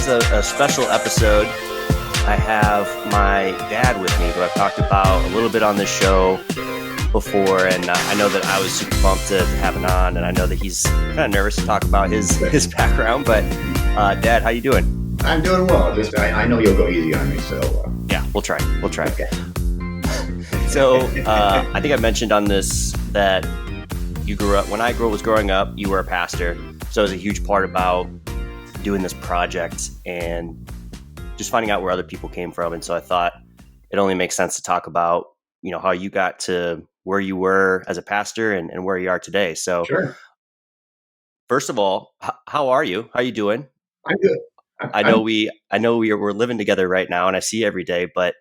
is a special episode. I have my dad with me, who I've talked about a little bit on this show before, and I know that I was super pumped to have him on, and I know that he's kind of nervous to talk about his background. But Dad, how you doing? I'm doing well. Just I know you'll go easy on me, so yeah, we'll try. Okay. So I think I mentioned on this that you grew up when I was growing up. You were a pastor, so it was a huge part about doing this project and just finding out where other people came from. And so I thought it only makes sense to talk about, how you got to where you were as a pastor and where you are today. So sure. First of all, how are you? How are you doing? I'm good. I know we're living together right now and I see you every day, but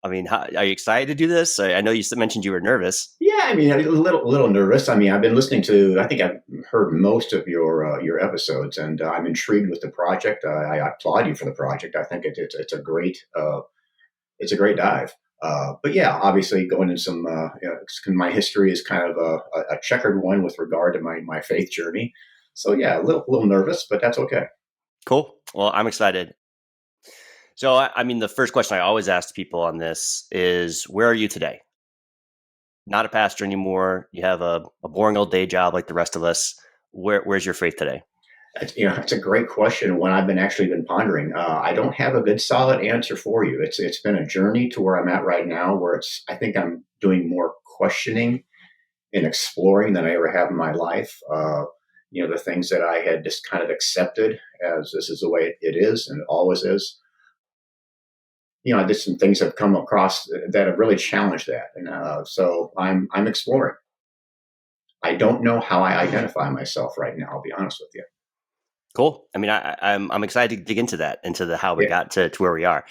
I mean, are you excited to do this? I know you mentioned you were nervous. Yeah, I mean, a little nervous. I mean, I've been listening to. I think I've heard most of your episodes, and I'm intrigued with the project. I applaud you for the project. I think it's a great dive. But yeah, obviously going in some. My history is kind of a checkered one with regard to my faith journey. So yeah, a little nervous, but that's okay. Cool. Well, I'm excited. So, I mean, the first question I always ask people on this is, where are you today? Not a pastor anymore. You have a boring old day job like the rest of us. Where's your faith today? It's a great question. One I've been pondering. I don't have a good solid answer for you. It's been a journey to where I'm at right now, where I think I'm doing more questioning and exploring than I ever have in my life. The things that I had just kind of accepted as this is the way it is and it always is. Just some things have come across that have really challenged that, and so I'm exploring. I don't know how I identify myself right now. I'll be honest with you. Cool. I mean, I'm excited to dig into that, into how we got to where we are.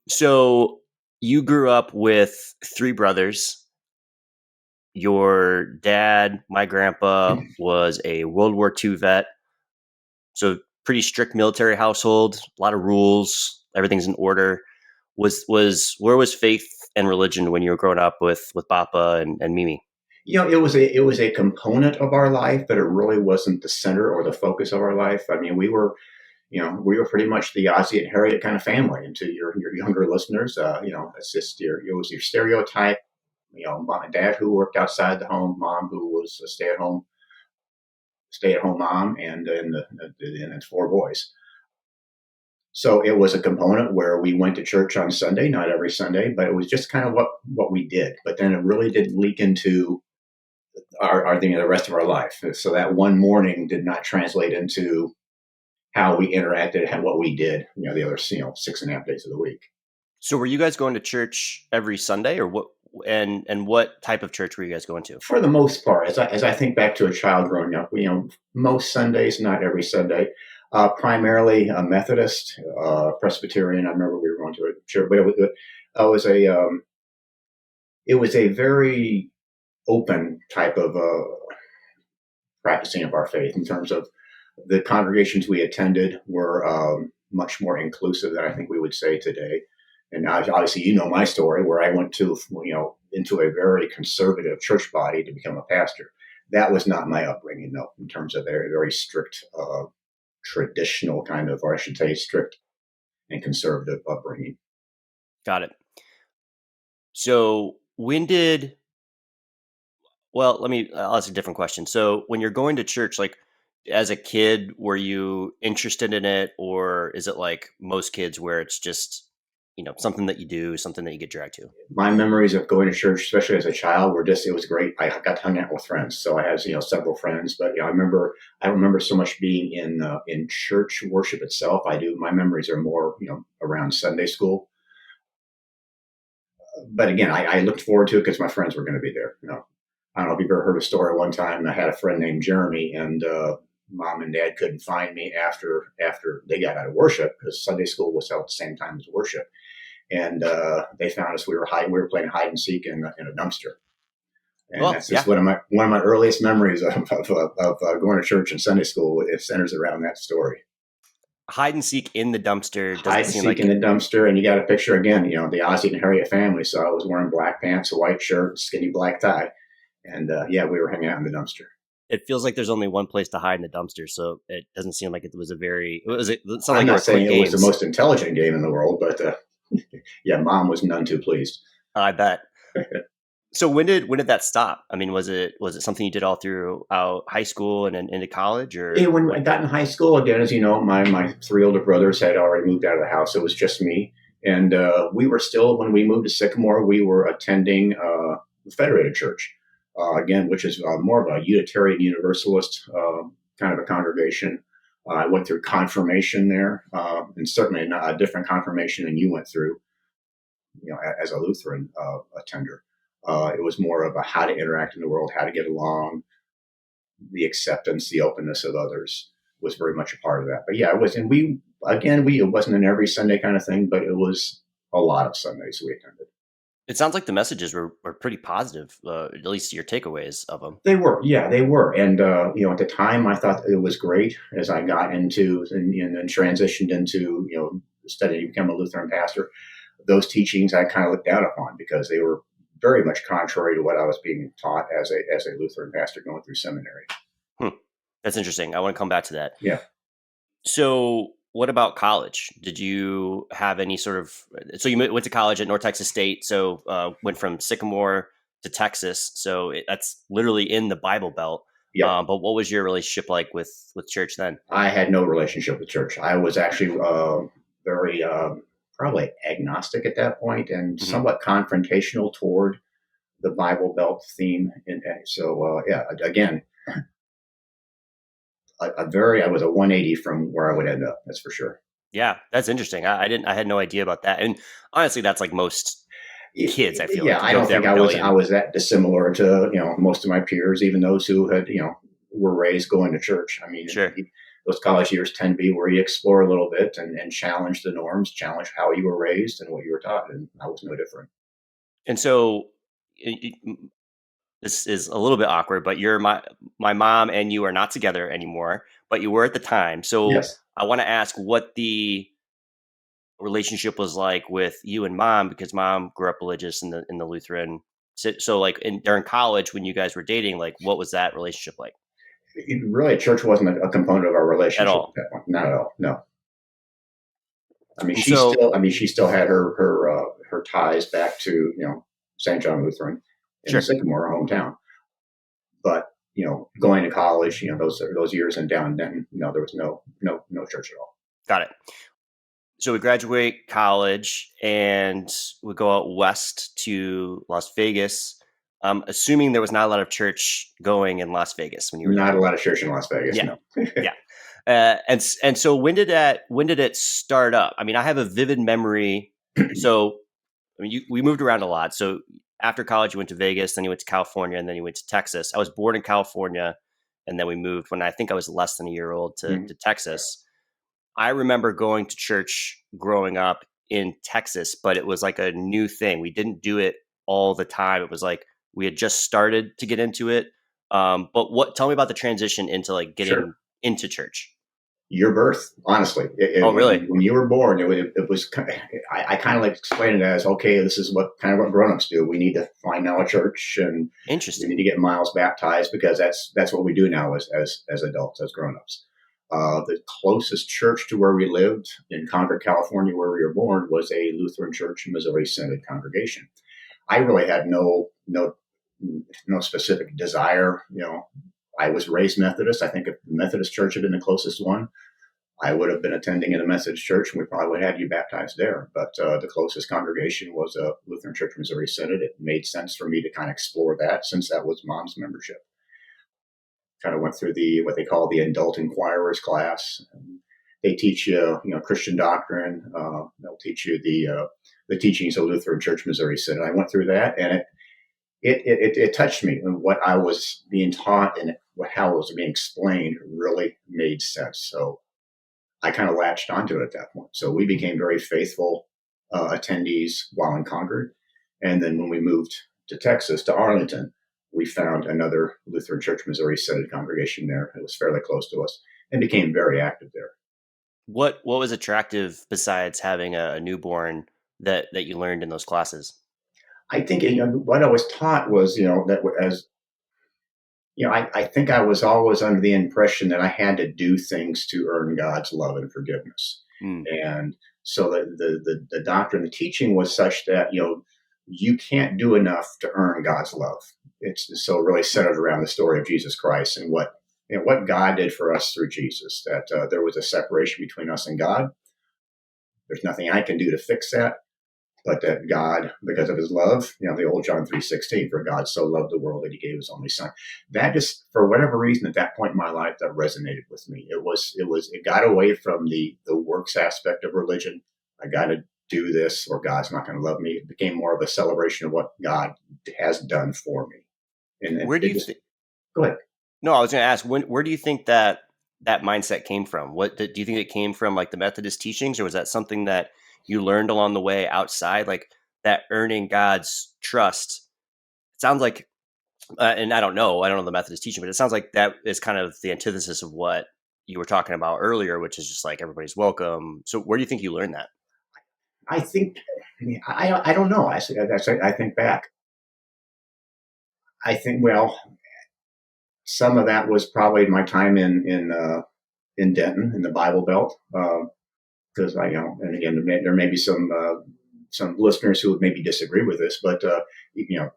So you grew up with three brothers. Your dad, my grandpa, was a World War II vet, so pretty strict military household, a lot of rules. Everything's in order. Where was faith and religion when you were growing up with Papa and Mimi? It was a component of our life, but it really wasn't the center or the focus of our life. I mean, we were pretty much the Ozzie and Harriet kind of family. And to your younger listeners, it's just it was your stereotype. Dad who worked outside the home, mom who was a stay at home mom, and then four boys. So it was a component where we went to church on Sunday, not every Sunday, but it was just kind of what we did. But then it really did leak into our thing the rest of our life. So that one morning did not translate into how we interacted and what we did, the other 6.5 days of the week. So were you guys going to church every Sunday, or what? And what type of church were you guys going to? For the most part, as I think back to a child growing up, most Sundays, not every Sunday. Primarily a Methodist, Presbyterian. I remember we were going to a church, but it was a very open type of practicing of our faith in terms of the congregations we attended were much more inclusive than I think we would say today. And obviously, my story where I went to into a very conservative church body to become a pastor. That was not my upbringing, no, in terms of very very strict. Traditional kind of, or I should say, strict and conservative upbringing. Got it. So I'll ask a different question. So when you're going to church, like as a kid, were you interested in it, or is it like most kids where it's just, something that you do, something that you get dragged to? My memories of going to church, especially as a child, it was great. I got to hang out with friends. So I had, several friends, but I remember so much being in church worship itself. My memories are more, around Sunday school. But again, I looked forward to it because my friends were going to be there. I don't know if you've ever heard a story. One time I had a friend named Jeremy, and mom and dad couldn't find me after they got out of worship, because Sunday school was held at the same time as worship. And they found us. We were playing hide and seek in a dumpster, and that's just one of my earliest memories of going to church and Sunday school. It centers around that story. Hide and seek in the dumpster. Hide and seek in the dumpster, and you got a picture again. The Ozzie and Harriet family. So I was wearing black pants, a white shirt, skinny black tie, and we were hanging out in the dumpster. it feels like there's only one place to hide in the dumpster, so it doesn't seem like it was a very. It sounds like I'm they not were saying quick it was the games. most intelligent game in the world, but yeah, mom was none too pleased. I bet. So when did that stop? I mean, was it something you did all throughout high school and then into college, or When I what? got in high school, again, as you know, my three older brothers had already moved out of the house. It was just me. And we were still, when we moved to Sycamore, we were attending the Federated Church, again, which is more of a Unitarian Universalist kind of a congregation. I went through confirmation there, and certainly a different confirmation than you went through, as a Lutheran attender. It was more of a how to interact in the world, how to get along, the acceptance, the openness of others was very much a part of that. But yeah, it was, and it wasn't an every Sunday kind of thing, but it was a lot of Sundays we attended. It sounds like the messages were pretty positive, at least your takeaways of them. They were, yeah, they were, and at the time I thought it was great. As I got into and then transitioned into studying to become a Lutheran pastor, those teachings I kind of looked down upon because they were very much contrary to what I was being taught as a Lutheran pastor going through seminary. Hmm. That's interesting. I want to come back to that. Yeah. So, what about college? Did you have any sort of? So you went to college at North Texas State. So went from Sycamore to Texas. So that's literally in the Bible Belt. Yep. But what was your relationship like with church then? I had no relationship with church. I was actually very probably agnostic at that point and Hmm. somewhat confrontational toward the Bible Belt theme. And so, yeah, again, I was a 180 from where I would end up. That's for sure. Yeah, that's interesting. I didn't. I had no idea about that. And honestly, that's like most kids. I feel Yeah, like I go don't through that think I rebellion. was that dissimilar to most of my peers, even those who had were raised going to church. I mean, Sure. those college years tend to be where you explore a little bit and challenge the norms, challenge how you were raised and what you were taught, and I was no different. And so this is a little bit awkward, but my mom and you are not together anymore, but you were at the time. So Yes. I want to ask what the relationship was like with you and mom, because mom grew up religious in the Lutheran. So like during college when you guys were dating, like what was that relationship like Really, church wasn't a component of our at relationship at all? that point. Not at all. No. And so She still had her ties back to St. John Lutheran in sure, Sycamore, our hometown. But going to college, those years in down Denton, no, there was no church at all. got it. So we graduate college and we go out west to Las Vegas. Assuming there was not a lot of church going in Las Vegas when you were Not there. a lot of church in Las Vegas. Yeah, No. yeah. And so when did it start up? I mean, I have a vivid memory. So I mean, we moved around a lot. So after college, you went to Vegas, then you went to California, and then you went to Texas. I was born in California, and then we moved when I think I was less than a year old to Texas. I remember going to church growing up in Texas, but it was like a new thing. We didn't do it all the time. It was like we had just started to get into it. But tell me about the transition into like Sure. getting into church. Your birth, honestly, Oh, really? when you were born, it was. I kind of like explain it as, okay, this is what grown-ups do. We need to find now a church, and we Interesting. need to get Miles baptized because that's what we do now as adults, as grown-ups. The closest church to where we lived in Concord, California, where we were born, was a Lutheran Church Missouri Synod congregation. I really had no specific desire. I was raised Methodist. I think if the Methodist Church had been the closest one, I would have been attending in a Methodist church, and we probably would have had you baptized there. But the closest congregation was a Lutheran Church Missouri Synod. It made sense for me to kind of explore that since that was mom's membership. Kind of went through the what they call the adult inquirers class. They teach you, Christian doctrine. They'll teach you the teachings of Lutheran Church Missouri Synod. I went through that, and it touched me. And what I was being taught and how it was being explained really made sense. So I kind of latched onto it at that point. So we became very faithful attendees while in Concord. And then when we moved to Texas, to Arlington, we found another Lutheran Church Missouri Synod congregation there. It was fairly close to us and became very active there. What was attractive besides having a newborn that you learned in those classes? I think what I was taught was, that as I think I was always under the impression that I had to do things to earn God's love and forgiveness. Mm. And so the doctrine, the teaching was such that, you can't do enough to earn God's love. It's so really centered around the story of Jesus Christ and what God did for us through Jesus, that there was a separation between us and God. There's nothing I can do to fix that, but that God, because of his love, the old John 3:16, for God so loved the world that he gave his only son. That just, for whatever reason, at that point in my life, that resonated with me. It got away from the works aspect of religion. I got to do this or God's not going to love me. It became more of a celebration of what God has done for me. And Where do it you just, think? go ahead. No, I was going to ask, where do you think that mindset came from? Do you think it came from like the Methodist teachings, or was that something that you learned along the way outside, like that earning God's trust? It sounds like, and I don't know the Methodist teaching, but it sounds like that is kind of the antithesis of what you were talking about earlier, which is just like everybody's welcome. So where do you think you learned that? I think, I don't know. I think back. I think, well, some of that was probably my time in Denton in the Bible Belt. Because and again, there may be some listeners who would maybe disagree with this, but you know,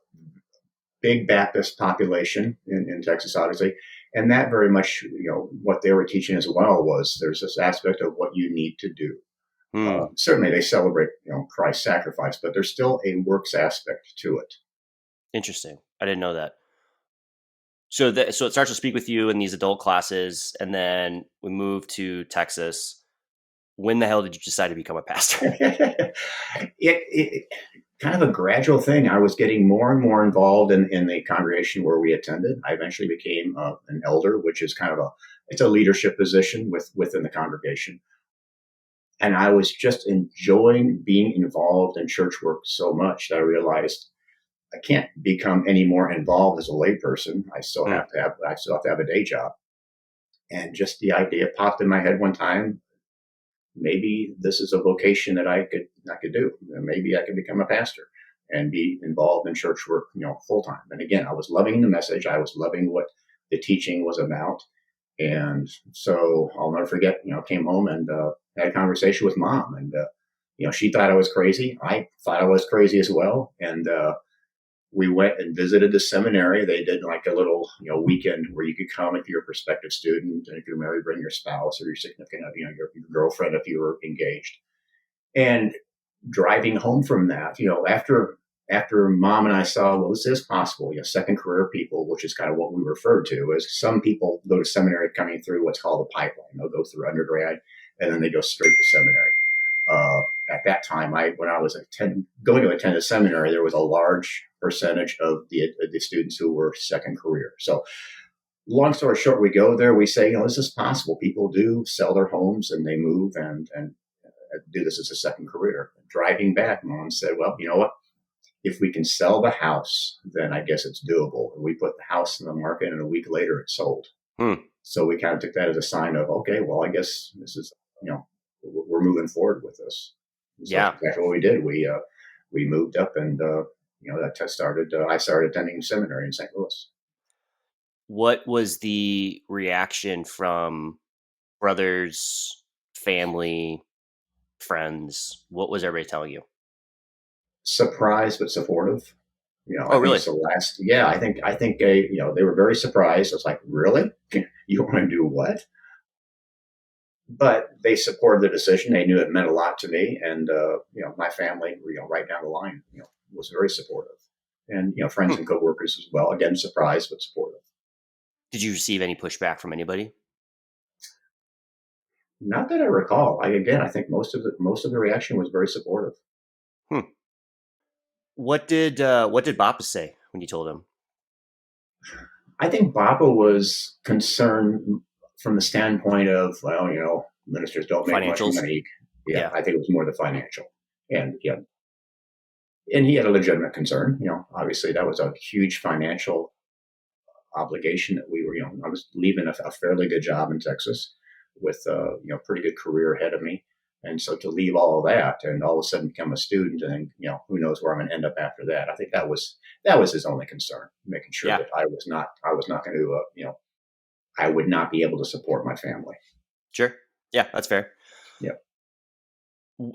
big Baptist population in Texas, obviously, and that very much, what they were teaching as well was there's this aspect of what you need to do. Hmm, Certainly, they celebrate Christ's sacrifice, but there's still a works aspect to it. interesting. I didn't know that. So it starts to speak with you in these adult classes, and then we move to Texas. When the hell did you decide to become a pastor? it kind of a gradual thing. I was getting more and more involved in the congregation where we attended. I eventually became an elder, which is kind of it's a leadership position within the congregation. And I was just enjoying being involved in church work so much that I realized I can't become any more involved as a layperson. Hmm, I still have to have a day job. And just the idea popped in my head one time. Maybe this is a vocation that I could do. Maybe I could become a pastor and be involved in church work, full time. And again, I was loving the message. I was loving what the teaching was about. And so I'll never forget, came home and had a conversation with mom. And, she thought I was crazy. I thought I was crazy as well. And we went and visited the seminary. They did like a little, weekend where you could come if you're a prospective student, and if you're married, bring your spouse or your significant, your girlfriend if you were engaged. And driving home from that, after mom and I saw, well, this is possible, second career people, which is kind of what we refer to as some people go to seminary coming through what's called a pipeline. They'll go through undergrad and then they go straight to seminary. At that time, when I was going to attend a seminary, there was a large percentage of the students who were second career. So, long story short, we go there. We say, this is possible. People do sell their homes and they move and do this as a second career. Driving back, mom said, well, you know what? If we can sell the house, then I guess it's doable. And we put the house in the market, and a week later, it sold. hmm. So we kind of took that as a sign of, okay, well, I guess this is, we're moving forward with this. So that's Yeah. exactly what we did. We moved up, and that started. I started attending seminary in St. Louis. What was the reaction from brothers, family, friends? What was everybody telling you? Surprised but supportive. I Oh, think really? it's the last. Yeah, I think they were very surprised. I was like, really? You want to do what? But they supported the decision. They knew it meant a lot to me, and my family, right down the line, was very supportive, and friends Hmm. and coworkers as well. Again, surprised but supportive. Did you receive any pushback from anybody? Not that I recall. I think most of the reaction was very supportive. Hmm. What did Bappa say when you told him? I think Bappa was concerned from the standpoint of, well, ministers don't make much Financials? money. Yeah, Yeah. I think it was more the financial, and and he had a legitimate concern. Obviously that was a huge financial obligation that we were. I was leaving a fairly good job in Texas with pretty good career ahead of me, And so to leave all of that and all of a sudden become a student, and who knows where I'm going to end up after that. I think that was his only concern, making sure Yeah, that I was not going to I would not be able to support my family. sure. Yeah, that's fair. Yeah,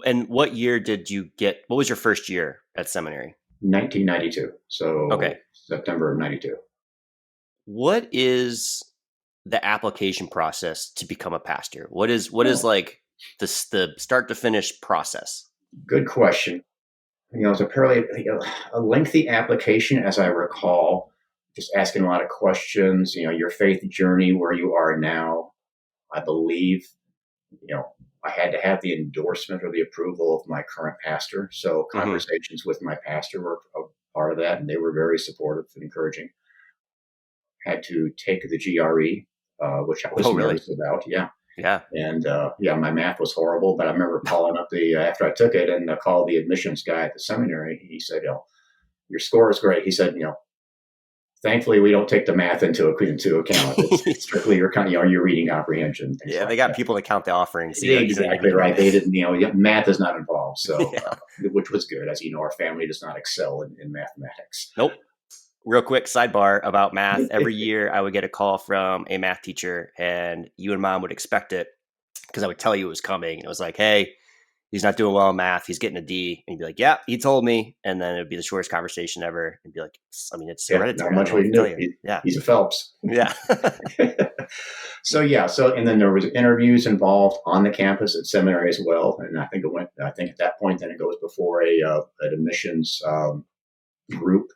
And what year did you get? What was your first year at seminary? 1992. So Okay. September of 92. What is the application process to become a pastor? What is Oh, like the start to finish process? good question. It's a fairly a lengthy application, as I recall. Just asking a lot of questions. Your faith journey, where you are now. I believe you know, I had to have the endorsement or the approval of my current pastor. So Hmm. conversations with my pastor were a part of that, and they were very supportive and encouraging. Had to take the GRE, which I was Oh, really? nervous about. Yeah. Yeah. And yeah, my math was horrible, but I remember calling up after I took it and called the admissions guy at the seminary. He said, your score is great. He said, thankfully we don't take the math into account. It's strictly your reading comprehension, things Yeah, they like got that. people to count the offerings, so you don't need Exactly reading. right. They didn't, math is not involved. So, Yeah. which was good. As you know, our family does not excel in mathematics. Nope. Real quick sidebar about math. Every year I would get a call from a math teacher, and you and mom would expect it because I would tell you it was coming. And it was like, hey, he's not doing well in math. He's getting a D. And you'd be like, yeah, he told me. And then it would be the shortest conversation ever. And be like, I mean, it's Yeah, not hereditary. I don't much know what we to tell knew. you. Yeah. He's a Phelps. Yeah. So yeah, and then there was interviews involved on the campus at seminary as well. And I think it went. I think at that point, then it goes before an admissions group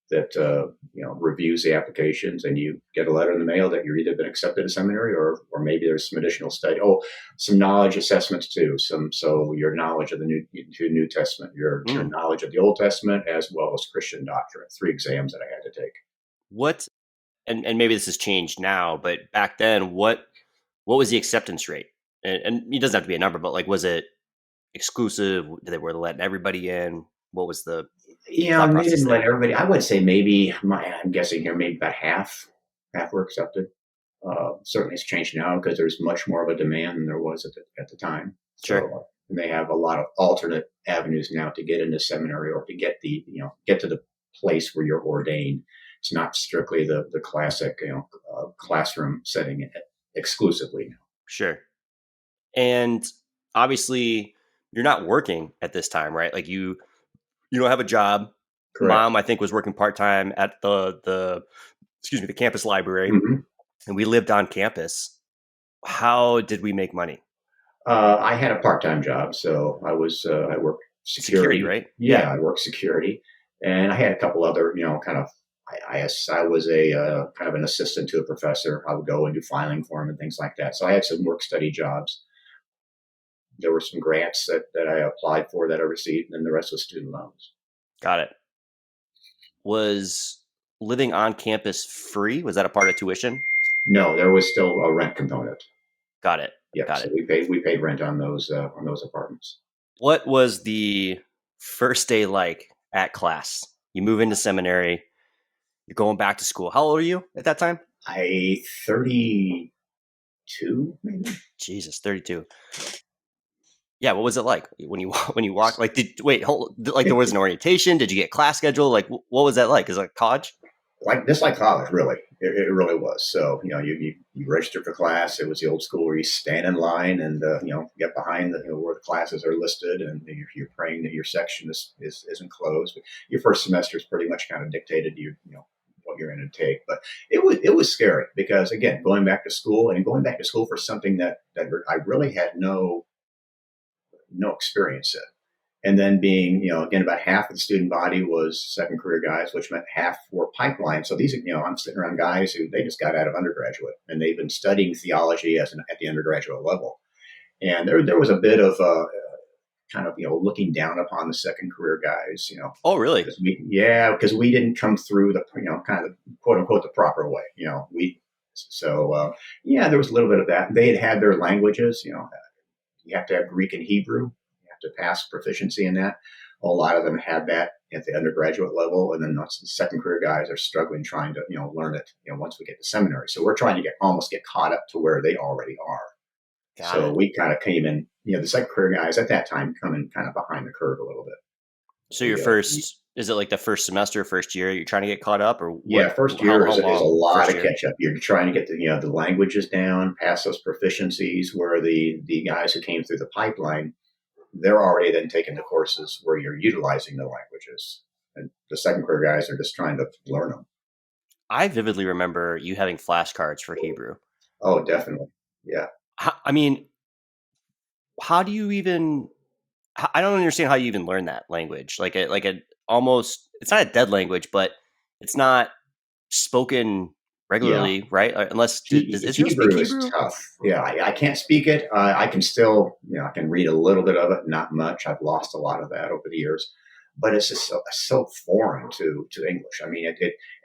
that reviews the applications, and you get a letter in the mail that you're either been accepted to seminary, or maybe there's some additional study. Oh, some knowledge assessments too. So your knowledge of the New Testament, your Mm. knowledge of the Old Testament, as well as Christian doctrine. 3 exams that I had to take. What, and maybe this has changed now, but back then, what was the acceptance rate? And it doesn't have to be a number, but like, was it exclusive? Did they were letting everybody in? What was the thought And they process didn't let there? everybody. I would say maybe I'm guessing here maybe about half were accepted. Certainly, it's changed now because there's much more of a demand than there was at the time. Sure. So and they have a lot of alternate avenues now to get into seminary or to get to the place where you're ordained. It's not strictly the classic classroom setting exclusively now. Sure. And obviously, you're not working at this time, right? Like you don't have a job. Correct. Mom, I think, was working part time at the excuse me, the campus library, Mm-hmm. and we lived on campus. How did we make money? I had a part-time job, so I worked Security, security. right? Yeah. Yeah, I worked security, and I had a couple other, kind of. I was a kind of an assistant to a professor. I would go and do filing for him and things like that. So I had some work study jobs. There were some grants that I applied for that I received, and then the rest was student loans. Got it. Was living on campus free? Was that a part of tuition? No, there was still a rent component. Got it. Yep. Got So it. we paid rent on those apartments. What was the first day like at class? You move into seminary, you're going back to school. How old are you at that time? 32 maybe. Jesus, 32. Yeah, what was it like when you when you walked? Like, like there was an orientation? Did you get class schedule? Like, what was that like? Is it like college? Like college, really. It really was. So you register for class. It was the old school where you stand in line and get behind where the classes are listed, and you're praying that your section isn't closed. But your first semester is pretty much kind of dictated to what you're going to take. But it was scary because again, going back to school for something that I really had no experience in. And then being, again, about half of the student body was second career guys, which meant half were pipeline. So these, I'm sitting around guys who they just got out of undergraduate and they've been studying theology at the undergraduate level. And there was a bit of kind of, looking down upon the second career guys, Oh, really? because we didn't come through the, kind of quote unquote the proper way, yeah, there was a little bit of that. They had their languages, you have to have Greek and Hebrew. You have to pass proficiency in that. A lot of them had that at the undergraduate level, and then the second career guys are struggling trying to learn it. Once we get to seminary, so we're trying to almost get caught up to where they already are. Got So it. we kind of came in, the second career guys at that time coming kind of behind the curve a little bit. So your first, is it like the first semester, first year, you're trying to get caught up, or Yeah, what? first How year how is a long? lot First of year. catch up. You're trying to get the languages down, pass those proficiencies. Where the guys who came through the pipeline, they're already then taking the courses where you're utilizing the languages, and the second career guys are just trying to learn them. I vividly remember you having flashcards for Hebrew. Oh, definitely, yeah, I mean, how do you even? I don't understand how you even learn that language. Like a almost, it's not a dead language, but it's not spoken yeah. regularly, right? Unless does Israel speak Hebrew is Hebrew? tough. Yeah, I can't speak it. I can still, I can read a little bit of it, not much. I've lost a lot of that over the years, but it's just so foreign to English. I mean,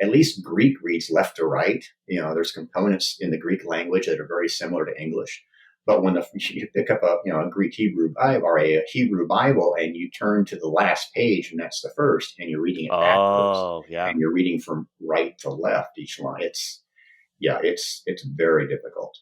at least Greek reads left to right. There's components in the Greek language that are very similar to English. But when you pick up a Greek Hebrew Bible or a Hebrew Bible and you turn to the last page and that's the first, and you're reading it backwards Oh, yeah. and you're reading from right to left each line, it's very difficult.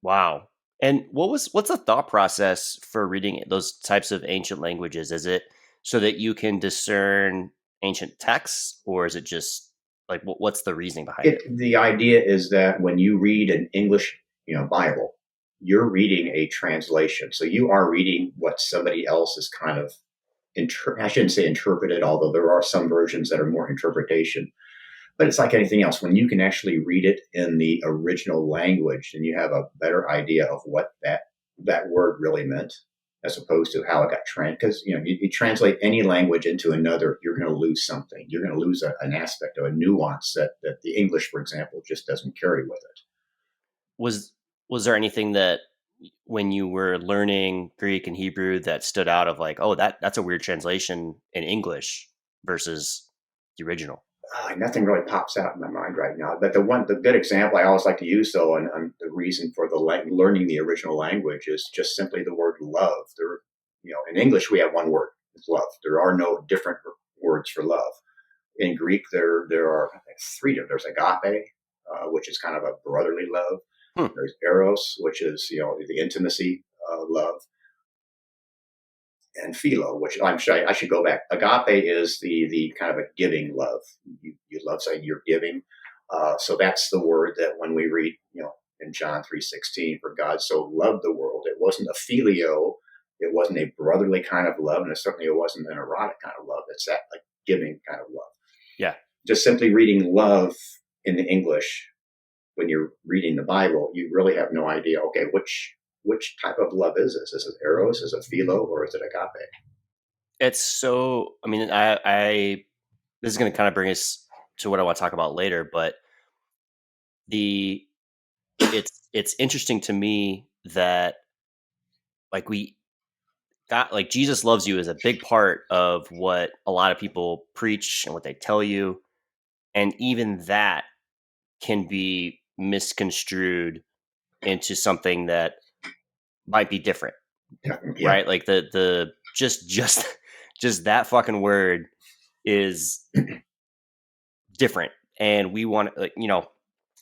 Wow. And what's the thought process for reading those types of ancient languages? Is it so that you can discern ancient texts, or is it just like what's the reasoning behind it? The idea is that when you read an English, Bible, you're reading a translation. So you are reading what somebody else is kind of I shouldn't say interpreted, although there are some versions that are more interpretation. But it's like anything else. When you can actually read it in the original language, and you have a better idea of what that word really meant, as opposed to how it got because you translate any language into another, you're going to lose something. You're going to lose an aspect of a nuance that the English, for example, just doesn't carry with it. Was was there anything that when you were learning Greek and Hebrew that stood out of like, oh, that's a weird translation in English versus the original? Nothing really pops out in my mind right now. But the good example I always like to use, though, and the reason for learning the original language is just simply the word love. In English we have one word, it's love. There are no different words for love. In Greek, there are three. There's agape, which is kind of a brotherly love. Hmm. There's eros, which is the intimacy love, and philo, which I should go back. Agape is the kind of a giving love. You love saying you're giving. So that's the word that when we read, in John 3:16, for God so loved the world, it wasn't a filio, it wasn't a brotherly kind of love, and it wasn't an erotic kind of love. It's that like giving kind of love. Yeah. Just simply reading love in the English when you're reading the Bible, you really have no idea. Okay, which type of love is this? Is it eros? Is it philo? Or is it agape? It's so, I mean, I this is going to kind of bring us to what I want to talk about later, but the it's interesting to me that like we got like Jesus loves you is a big part of what a lot of people preach and what they tell you, and even that can be misconstrued into something that might be different, Definitely, yeah, right? Like the just just that fucking word is different, and we want like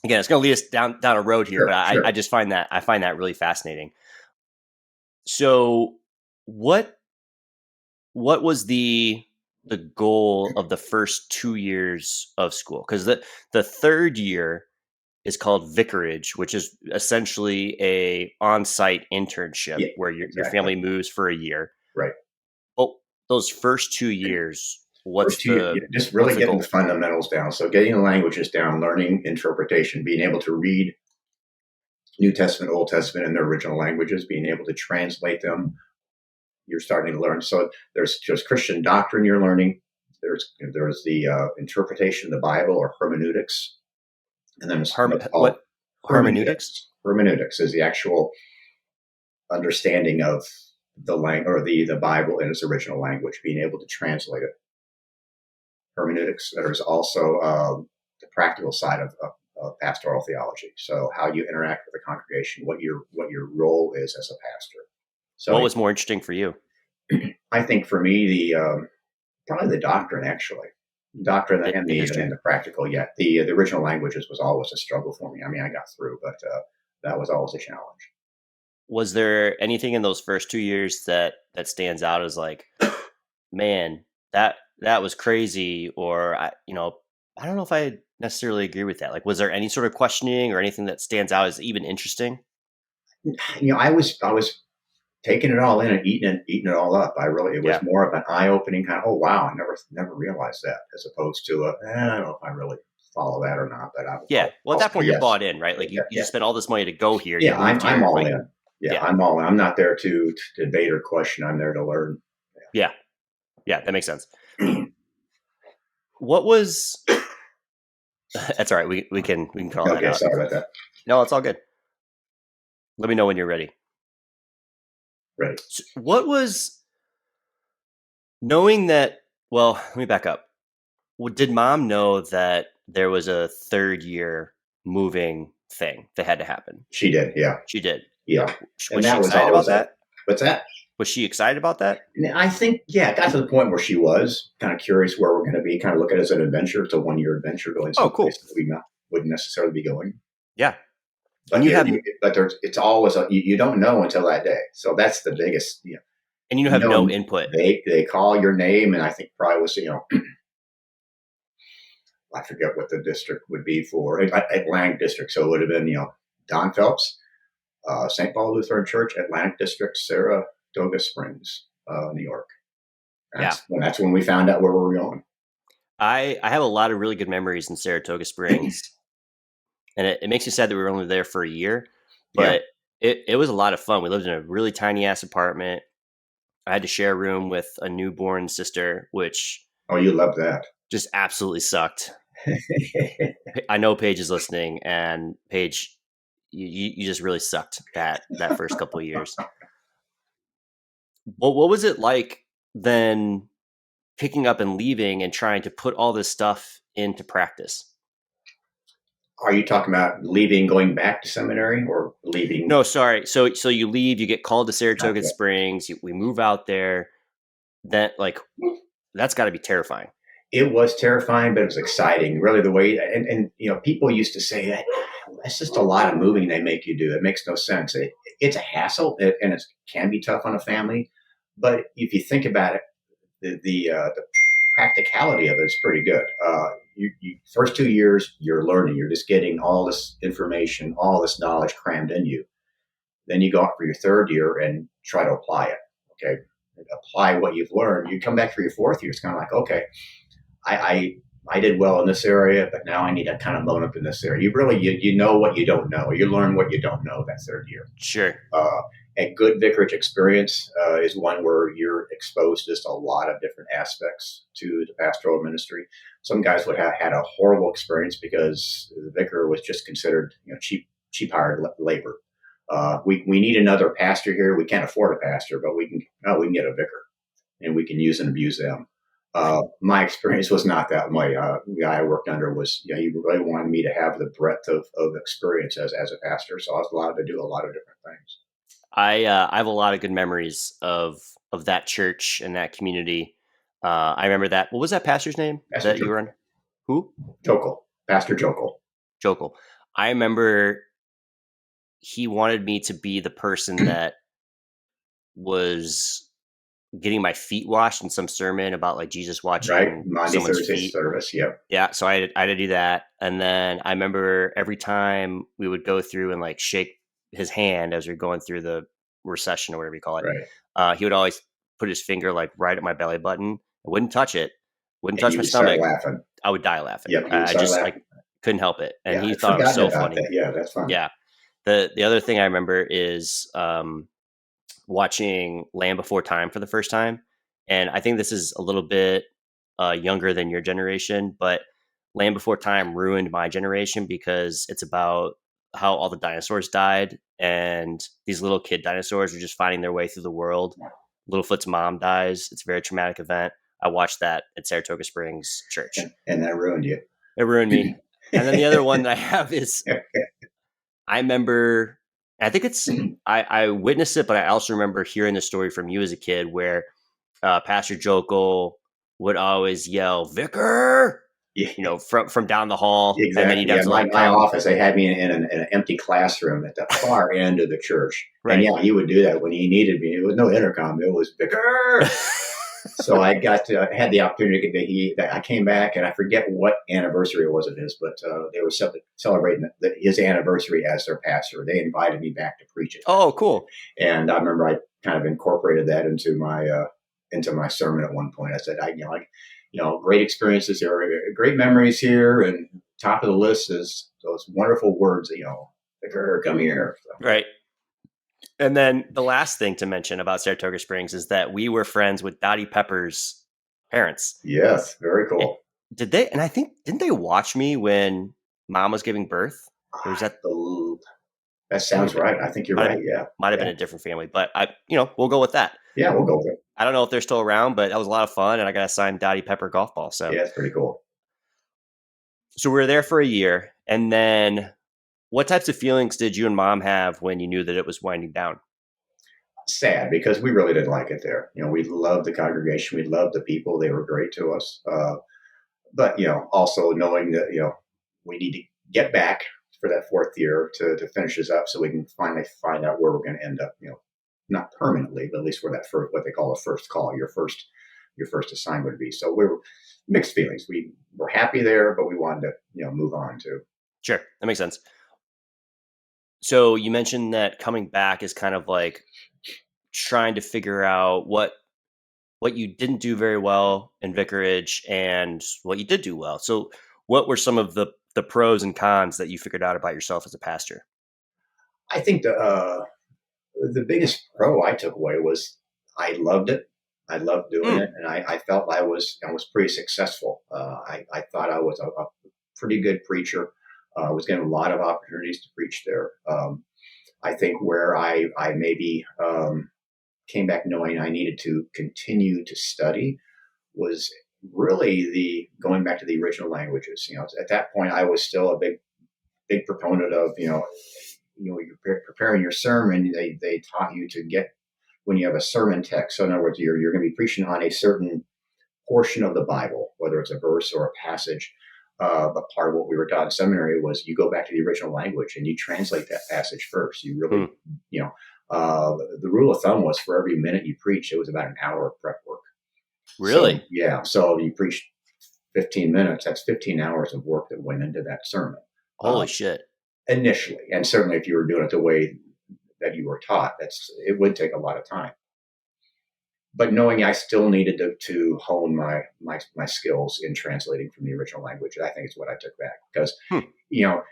again, it's going to lead us down a road here, but sure, I sure. just find that really fascinating. So what what was the goal of the first 2 years of school? Because the third year is called vicarage, which is essentially a on-site internship Yeah, where your exactly. family moves for a year. Right. Oh, those first 2 years, First two, just what's really the getting the goal? fundamentals down. So getting the languages down, learning interpretation, being able to read New Testament, Old Testament in their original languages, being able to translate them. You're starting to learn. So there's just Christian doctrine you're learning. There's the interpretation of the Bible or hermeneutics, and then it's what's called What hermeneutics? hermeneutics. Hermeneutics is the actual understanding of the language or the Bible in its original language, being able to translate it. Hermeneutics. There's also the practical side of pastoral theology. So how you interact with the congregation, what your role is as a pastor. So What was more interesting for you? I think for me the probably the doctrine actually. Doctrine and The the history. practical, yet the original languages was always a struggle for me. I mean, I got through, but that was always a challenge. Was there anything in those first 2 years that stands out as like, man, that was crazy, or I don't know if I necessarily agree with that. Like, was there any sort of questioning or anything that stands out as even interesting? I was taking it all in and eating it all up. It was Yeah, more of an eye opening kind of, oh wow, I never realized that, as opposed to I don't know if I really follow that or not, but yeah. Well, at I'll that say point, you're yes. bought in, right? Like Yeah, you yeah, just spent all this money to go here. You yeah. moved I'm here, all like in. Yeah, yeah, I'm all in. I'm not there to debate or question. I'm there to learn. yeah, yeah. That makes sense. What was that's all right. We can call that Okay, out. sorry about that. No, it's all good. Let me know when you're ready. Right. So what was knowing that? Well, let me back up. Did mom know that there was a third year moving thing that had to happen? She did. Yeah, She did. yeah. Was And she that was excited about always that? what's that? Was she excited about that? And I think, yeah, it got to the point where she was kind of curious where we're going to be, kind of look at it as an adventure. It's a 1 year adventure going Oh, cool. someplace that we not wouldn't necessarily be going. Yeah. And But it's always you don't know until that day. So that's the biggest. you have no input. They call your name, and I think probably was I forget what the district would be for Atlantic District. So it would have been Don Phelps, St. Paul Lutheran Church, Atlantic District, Saratoga Springs, New York. Yeah. That's when we found out where we were going. I have a lot of really good memories in Saratoga Springs, and it makes me sad that we were only there for a year, Yeah. but it was a lot of fun. We lived in a really tiny ass apartment. I had to share a room with a newborn sister, which Oh, you love that. just absolutely sucked. I know Paige is listening, and Paige, you just really sucked that first couple of years. What was it like then picking up and leaving and trying to put all this stuff into practice? Are you talking about leaving, going back to seminary, or leaving? No, sorry. So you leave, you get called to Saratoga Okay. Springs, we move out there. That like that's got to be terrifying. It was terrifying, but it was exciting. Really, the way and people used to say that that's just a lot of moving they make you do. It makes no sense. It's a hassle, and it can be tough on a family. But if you think about it, the practicality of it is pretty good. You first 2 years you're learning. You're just getting all this information, all this knowledge crammed in you. Then you go out for your third year and try to apply it. Okay, apply what you've learned. You come back for your fourth year. It's kind of like, okay, I did well in this area, but now I need to kind of bone up in this area. You know what you don't know. You learn what you don't know that third year. Sure. A good vicarage experience is one where you're exposed to just a lot of different aspects to the pastoral ministry. Some guys would have had a horrible experience because the vicar was just considered cheap hired labor. We need another pastor here. We can't afford a pastor, but we can get a vicar, and we can use and abuse them. My experience was not that way. The guy I worked under was, he really wanted me to have the breadth of experience as a pastor. So I was allowed to do a lot of different things. I have a lot of good memories of that church and that community. I remember that. What was that pastor's name Pastor that you were on? Who? Pastor Jokel. Jokel. I remember he wanted me to be the person that was getting my feet washed in some sermon about like Jesus Right, watching Monday, someone's Thursday feet. service. Yep. Yeah, so I had to do that, and then I remember every time we would go through and like shake his hand as we are going through the recession or whatever you call it. Right. He would always put his finger like right at my belly button. I wouldn't touch it, wouldn't And touch you my would start stomach. laughing. I would die laughing. Yep, you would I start just laughing. like couldn't help it, and Yeah, he I'd thought it was forgotten so about funny. that. Yeah, that's fun. Yeah. The other thing I remember is watching Land Before Time for the first time, and I think this is a little bit younger than your generation, but Land Before Time ruined my generation because it's about how all the dinosaurs died, and these little kid dinosaurs are just finding their way through the world. Littlefoot's mom dies. It's a very traumatic event. I watched that at Saratoga Springs Church. And that ruined you. It ruined me. And then the other one that I have is I remember, I think it's, I witnessed it, but I also remember hearing the story from you as a kid where Pastor Jokel would always yell, "Vicar!" Yeah, from down the hall, and then you'd exactly. have Yeah, to my, like my come. office, they had me in an empty classroom at the far end of the church. And Right. yeah, he would do that when he needed me. It was no intercom. It was Vicar. So I had the opportunity to that I came back, and I forget what anniversary it was of his, but they were celebrating his anniversary as their pastor. They invited me back to preach at that Oh, point, cool. and I remember I kind of incorporated that into my sermon at one point. I said, great experiences here, great memories here, and top of the list is those wonderful words, Vicar, come here. So, Right. And then the last thing to mention about Saratoga Springs is that we were friends with Dottie Pepper's parents. yes, very It, cool. did they? And I think, didn't they watch me when mom was giving birth? Or was I that believe that might sounds have been, right. I think you're might have right. been, Yeah, might have been yeah, a different family, but we'll go with that. yeah. We'll go with it. I don't know if they're still around, but that was a lot of fun, and I got a signed Dottie Pepper golf ball. Yeah, it's pretty cool. So we were there for a year, and then what types of feelings did you and mom have when you knew that it was winding down? Sad because we really didn't like it there. We loved the congregation, we loved the people; they were great to us. But also knowing that we need to get back for that fourth year to finish this up, so we can finally find out where we're going to end up. Not permanently, but at least where that first, what they call a first call, your first assignment would be. So we were mixed feelings. We were happy there, but we wanted to move on too. Sure, that makes sense. So you mentioned that coming back is kind of like trying to figure out what you didn't do very well in vicarage and what you did do well. So what were some of the pros and cons that you figured out about yourself as a pastor? I think the biggest pro I took away was I loved it. I loved doing Mm, it, and I felt I was pretty successful. I thought I was a pretty good preacher. I was getting a lot of opportunities to preach there. I think where I maybe came back knowing I needed to continue to study was really the going back to the original languages. At that point I was still a big proponent of you're preparing your sermon. They taught you to get when you have a sermon text. So in other words, you're going to be preaching on a certain portion of the Bible, whether it's a verse or a passage. But part of what we were taught in seminary was you go back to the original language and you translate that passage first. You really, mm, the rule of thumb was for every minute you preach, it was about an hour of prep work. So really? yeah, so you preach 15 minutes. That's 15 hours of work that went into that sermon. Holy Uh, shit. Initially, and certainly if you were doing it the way that you were taught, it would take a lot of time. But knowing I still needed to hone my skills in translating from the original language, I think is what I took back because Hmm, you know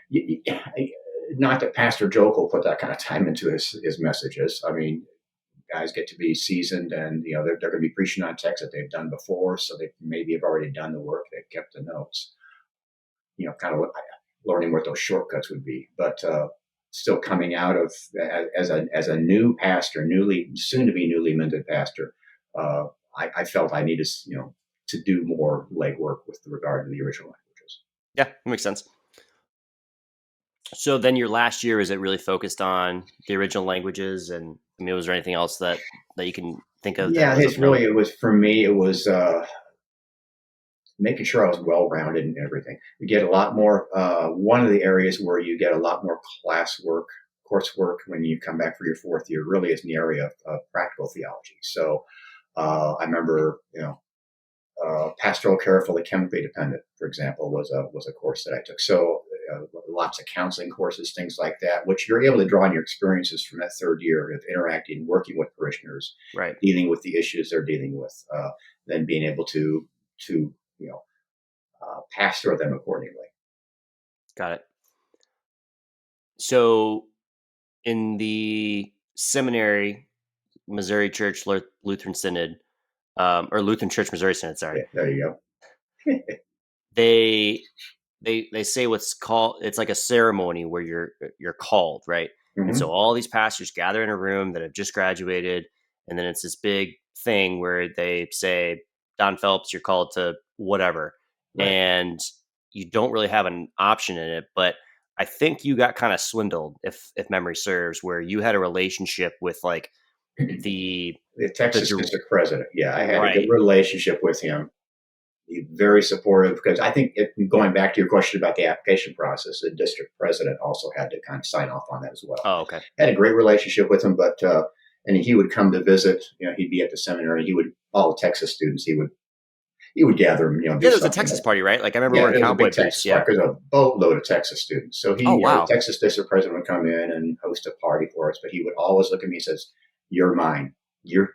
not that Pastor Jokel put that kind of time into his messages. I mean, guys get to be seasoned, and they're going to be preaching on texts that they've done before, so they maybe have already done the work, they've kept the notes. Kind of learning what those shortcuts would be, but still coming out of as a new pastor, soon to be newly minted pastor, uh, I felt I needed to do more legwork with regard to the original languages. yeah, that makes sense. So then your last year, is it really focused on the original languages? And I mean, was there anything else that you can think of that Yeah, was of it's note? really it was for me. It was making sure I was well rounded in everything. You get a lot more. One of the areas where you get a lot more coursework when you come back for your fourth year really is in the area of practical theology. So I remember, pastoral care for the chemically dependent, for example, was a course that I took. So lots of counseling courses, things like that, which you're able to draw on your experiences from that third year of interacting, working with parishioners, Right. dealing with the issues they're dealing with, then being able to pastor them accordingly. Got it. So in the seminary, Missouri Church Lutheran Synod, or Lutheran Church Missouri Synod, sorry, Yeah, there you go. they they say what's called, it's like a ceremony where you're called, right? And so Hmm. all these pastors gather in a room that have just graduated, and then it's this big thing where they say, Don Phelps, you're called to whatever, Right. and you don't really have an option in it. But I think you got kind of swindled, if memory serves, where you had a relationship with like the The the Texas district president. Yeah, I had a good right. relationship with him. very supportive, because I think going back to your question about the application process, the district president also had to kind of sign off on that as well. Oh, okay. Had a great relationship with him, but and he would come to visit. He'd be at the seminary. He would all the Texas students. He would gather them. Yeah, Do there was a something. Texas party, right? Like I remember Yeah, wearing it was a cowboy big boots. Texas Yeah. party. There's a boatload of Texas students. So Oh, the wow. Texas district president would come in and host a party for us. But he would always look at me and says, "You're mine. You're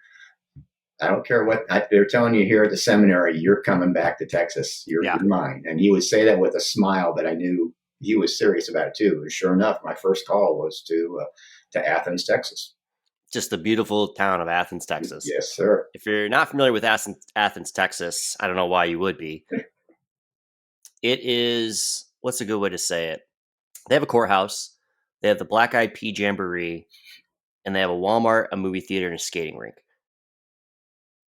I don't care what they're telling you here at the seminary. You're coming back to Texas. You're mine." And he would say that with a smile that I knew he was serious about it too. And sure enough, my first call was to Athens, Texas. Just the beautiful town of Athens, Texas. Yes, sir. If you're not familiar with Athens, Texas, I don't know why you would be. It is, what's a good way to say it? They have a courthouse, they have the Black Eyed Pea Jamboree, and they have a Walmart, a movie theater, and a skating rink.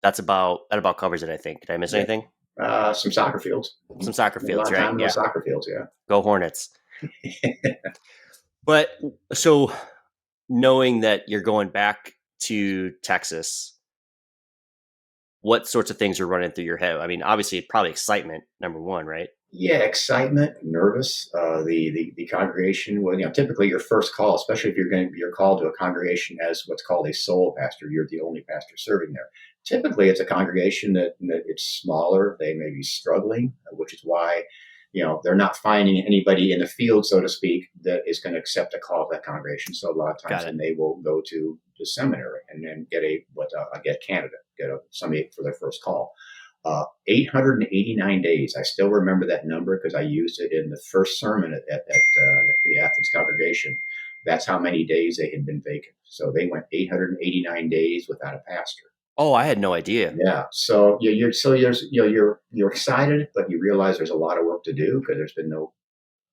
That about covers it, I think. Did I miss anything? Some soccer fields. Some soccer fields, a lot of right? time in those soccer fields, yeah. Go Hornets. But so knowing that you're going back to Texas, what sorts of things are running through your head? I mean, obviously, probably excitement, number one, right? Yeah, excitement, nervous. The congregation. Well, typically your first call, especially if you're called to a congregation as what's called a sole pastor. You're the only pastor serving there. Typically, it's a congregation that it's smaller. They may be struggling, which is why they're not finding anybody in the field, so to speak, that is going to accept a call of that congregation. So a lot of times, then they will go to the seminary and then get a candidate, somebody for their first call. 889 days. I still remember that number because I used it in the first sermon at the Athens congregation. That's how many days they had been vacant. So they went 889 days without a pastor. Oh, I had no idea. Yeah. So you're excited, but you realize there's a lot of work to do because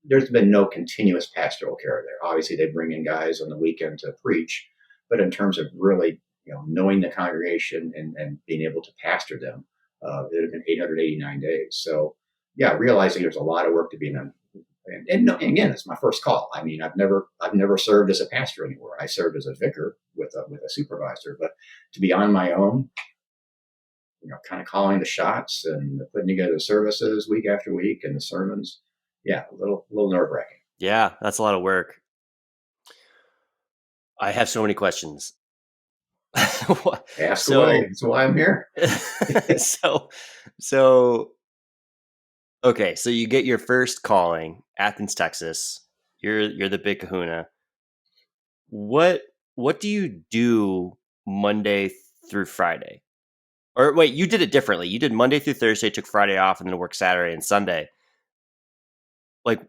there's been no continuous pastoral care there. Obviously, they bring in guys on the weekend to preach, but in terms of really knowing the congregation and being able to pastor them, it had been 889 days. So, yeah, realizing there's a lot of work to be done. And again, it's my first call. I mean, I've never served as a pastor anywhere. I served as a vicar with a supervisor, but to be on my own, kind of calling the shots and putting together the services week after week and the sermons, yeah, a little nerve wracking. Yeah, that's a lot of work. I have so many questions. Ask away. That's why I'm here. so okay, so you get your first calling, Athens, Texas. You're the big kahuna. What do you do Monday through Friday? Or wait, you did it differently. You did Monday through Thursday, took Friday off, and then worked Saturday and Sunday. Like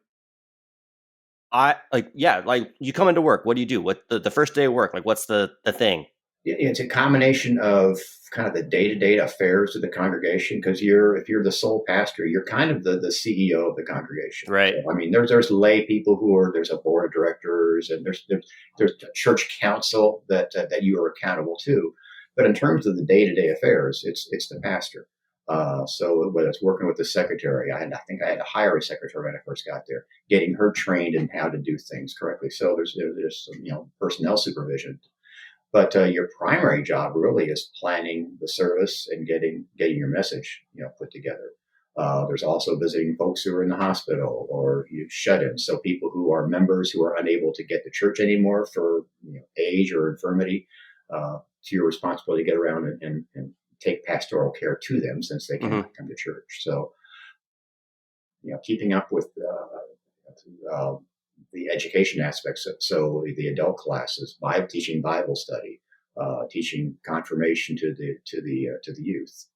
you come into work. What do you do? What the first day of work? Like, what's the thing? It's a combination of kind of the day-to-day affairs of the congregation, because if you're the sole pastor, you're kind of the CEO of the congregation. Right. So, I mean, there's lay people there's a board of directors, and there's a church council that you are accountable to. But in terms of the day-to-day affairs, it's the pastor. So whether it's working with the secretary, I think I had to hire a secretary when I first got there, getting her trained in how to do things correctly. So there's some personnel supervision. But your primary job really is planning the service and getting your message put together. There's also visiting folks who are in the hospital or you shut-in. So people who are members who are unable to get to church anymore for age or infirmity, it's your responsibility to get around and take pastoral care to them since they cannot come to church. So keeping up with the education aspects. So the adult classes, teaching Bible study, teaching confirmation to the youth.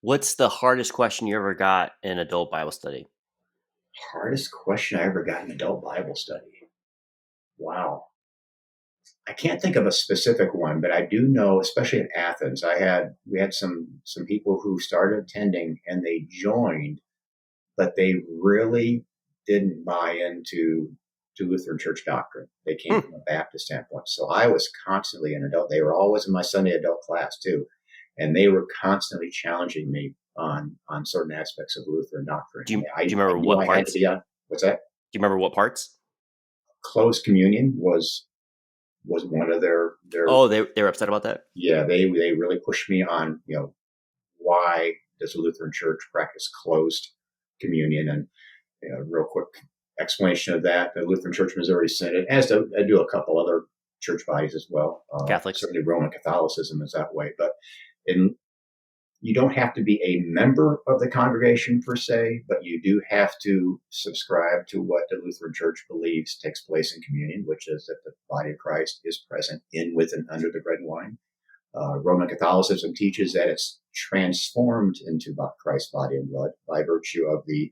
What's the hardest question you ever got in adult Bible study? Hardest question I ever got in adult Bible study. Wow. I can't think of a specific one, but I do know, especially in Athens, we had some people who started attending and they joined, but they really didn't buy into Lutheran church doctrine. They came from a Baptist standpoint. So I was constantly an adult. They were always in my Sunday adult class too. And they were constantly challenging me on certain aspects of Lutheran doctrine. Do you remember what parts? What's that? Do you remember what parts? Closed communion was one of their. Oh, they were upset about that? Yeah, they really pushed me on, why does the Lutheran Church practice closed communion? And real quick explanation of that: the Lutheran Church Missouri Synod, as do a couple other church bodies as well. Catholics. Certainly, Roman Catholicism is that way, but in you don't have to be a member of the congregation per se, but you do have to subscribe to what the Lutheran Church believes takes place in communion, which is that the body of Christ is present in, with, and under the bread and wine. Roman Catholicism teaches that it's transformed into Christ's body and blood by virtue of the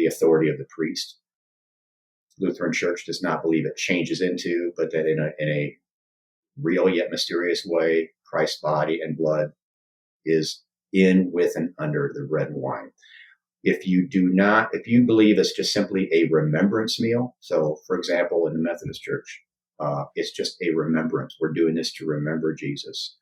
authority of the priest. Lutheran Church does not believe it changes into, but that in a real yet mysterious way, Christ's body and blood is in, with, and under the bread and wine. If you believe it's just simply a remembrance meal, so for example, in the Methodist Church, it's just a remembrance. We're doing this to remember Jesus.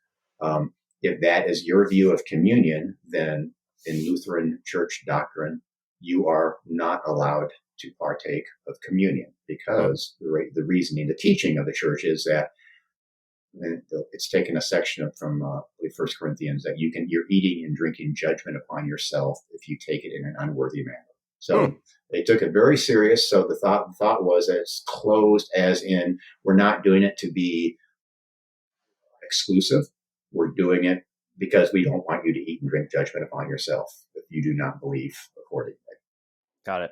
If that is your view of communion, then in Lutheran Church doctrine, you are not allowed to partake of communion, because the reasoning, the teaching of the church is that, and it's taken a section from 1 Corinthians, that you're eating and drinking judgment upon yourself if you take it in an unworthy manner. So they took it very serious. So the thought was that it's closed, as in we're not doing it to be exclusive. We're doing it because we don't want you to eat and drink judgment upon yourself if you do not believe accordingly. Got it.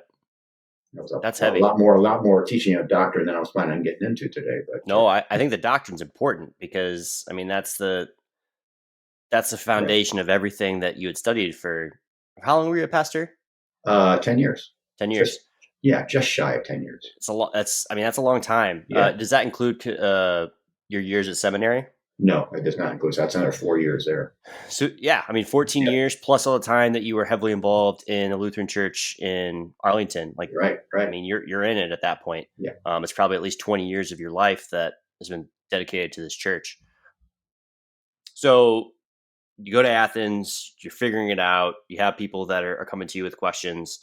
That's heavy. A lot more teaching of doctrine than I was planning on getting into today. But no, I think the doctrine's important, because I mean that's the foundation of everything that you had studied for. How long were you a pastor? 10 years. 10 years. Just shy of 10 years. It's a lot. That's a long time. Yeah. Does that include your years at seminary? No, it does not include. So that's another 4 years there. So yeah, I mean, 14 years plus all the time that you were heavily involved in a Lutheran church in Arlington. Like, right. I mean, you're in it at that point. Yeah. It's probably at least 20 years of your life that has been dedicated to this church. So you go to Athens, you're figuring it out. You have people that are coming to you with questions.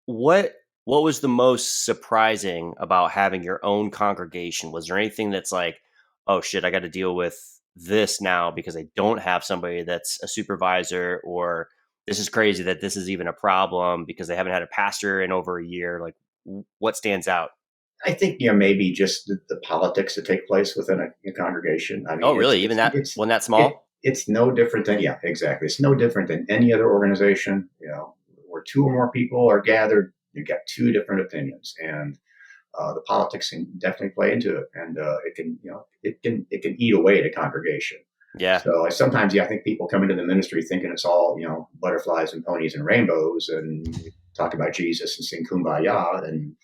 What was the most surprising about having your own congregation? Was there anything that's like, oh shit, I got to deal with this now because I don't have somebody that's a supervisor, or this is crazy that this is even a problem because they haven't had a pastor in over a year? Like, what stands out? I think, maybe just the politics that take place within a congregation. I mean, oh, really? Even that, when that small? It's no different than, exactly. It's no different than any other organization. Where two or more people are gathered, you get two different opinions, and the politics can definitely play into it, and it can eat away at a congregation. Yeah. So sometimes, I think people come into the ministry thinking it's all butterflies and ponies and rainbows, and talk about Jesus and sing Kumbaya, and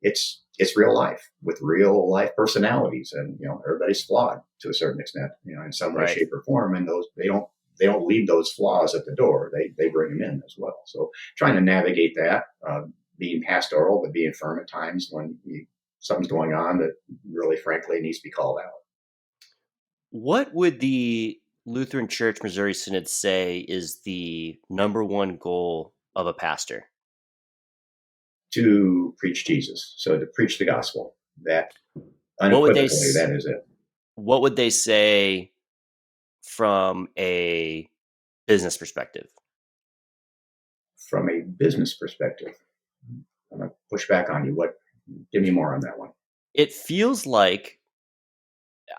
it's real life with real life personalities, and everybody's flawed to a certain extent, in some way, shape, or form, and those they don't leave those flaws at the door. They bring them in as well. So trying to navigate that. Being pastoral, but being firm at times when something's going on that really, frankly, needs to be called out. What would the Lutheran Church Missouri Synod say is the number one goal of a pastor? To preach Jesus. So to preach the gospel. That unequivocally, that is it. What would they say from a business perspective? From a business perspective, I'm going to push back on you. Give me more on that one. It feels like,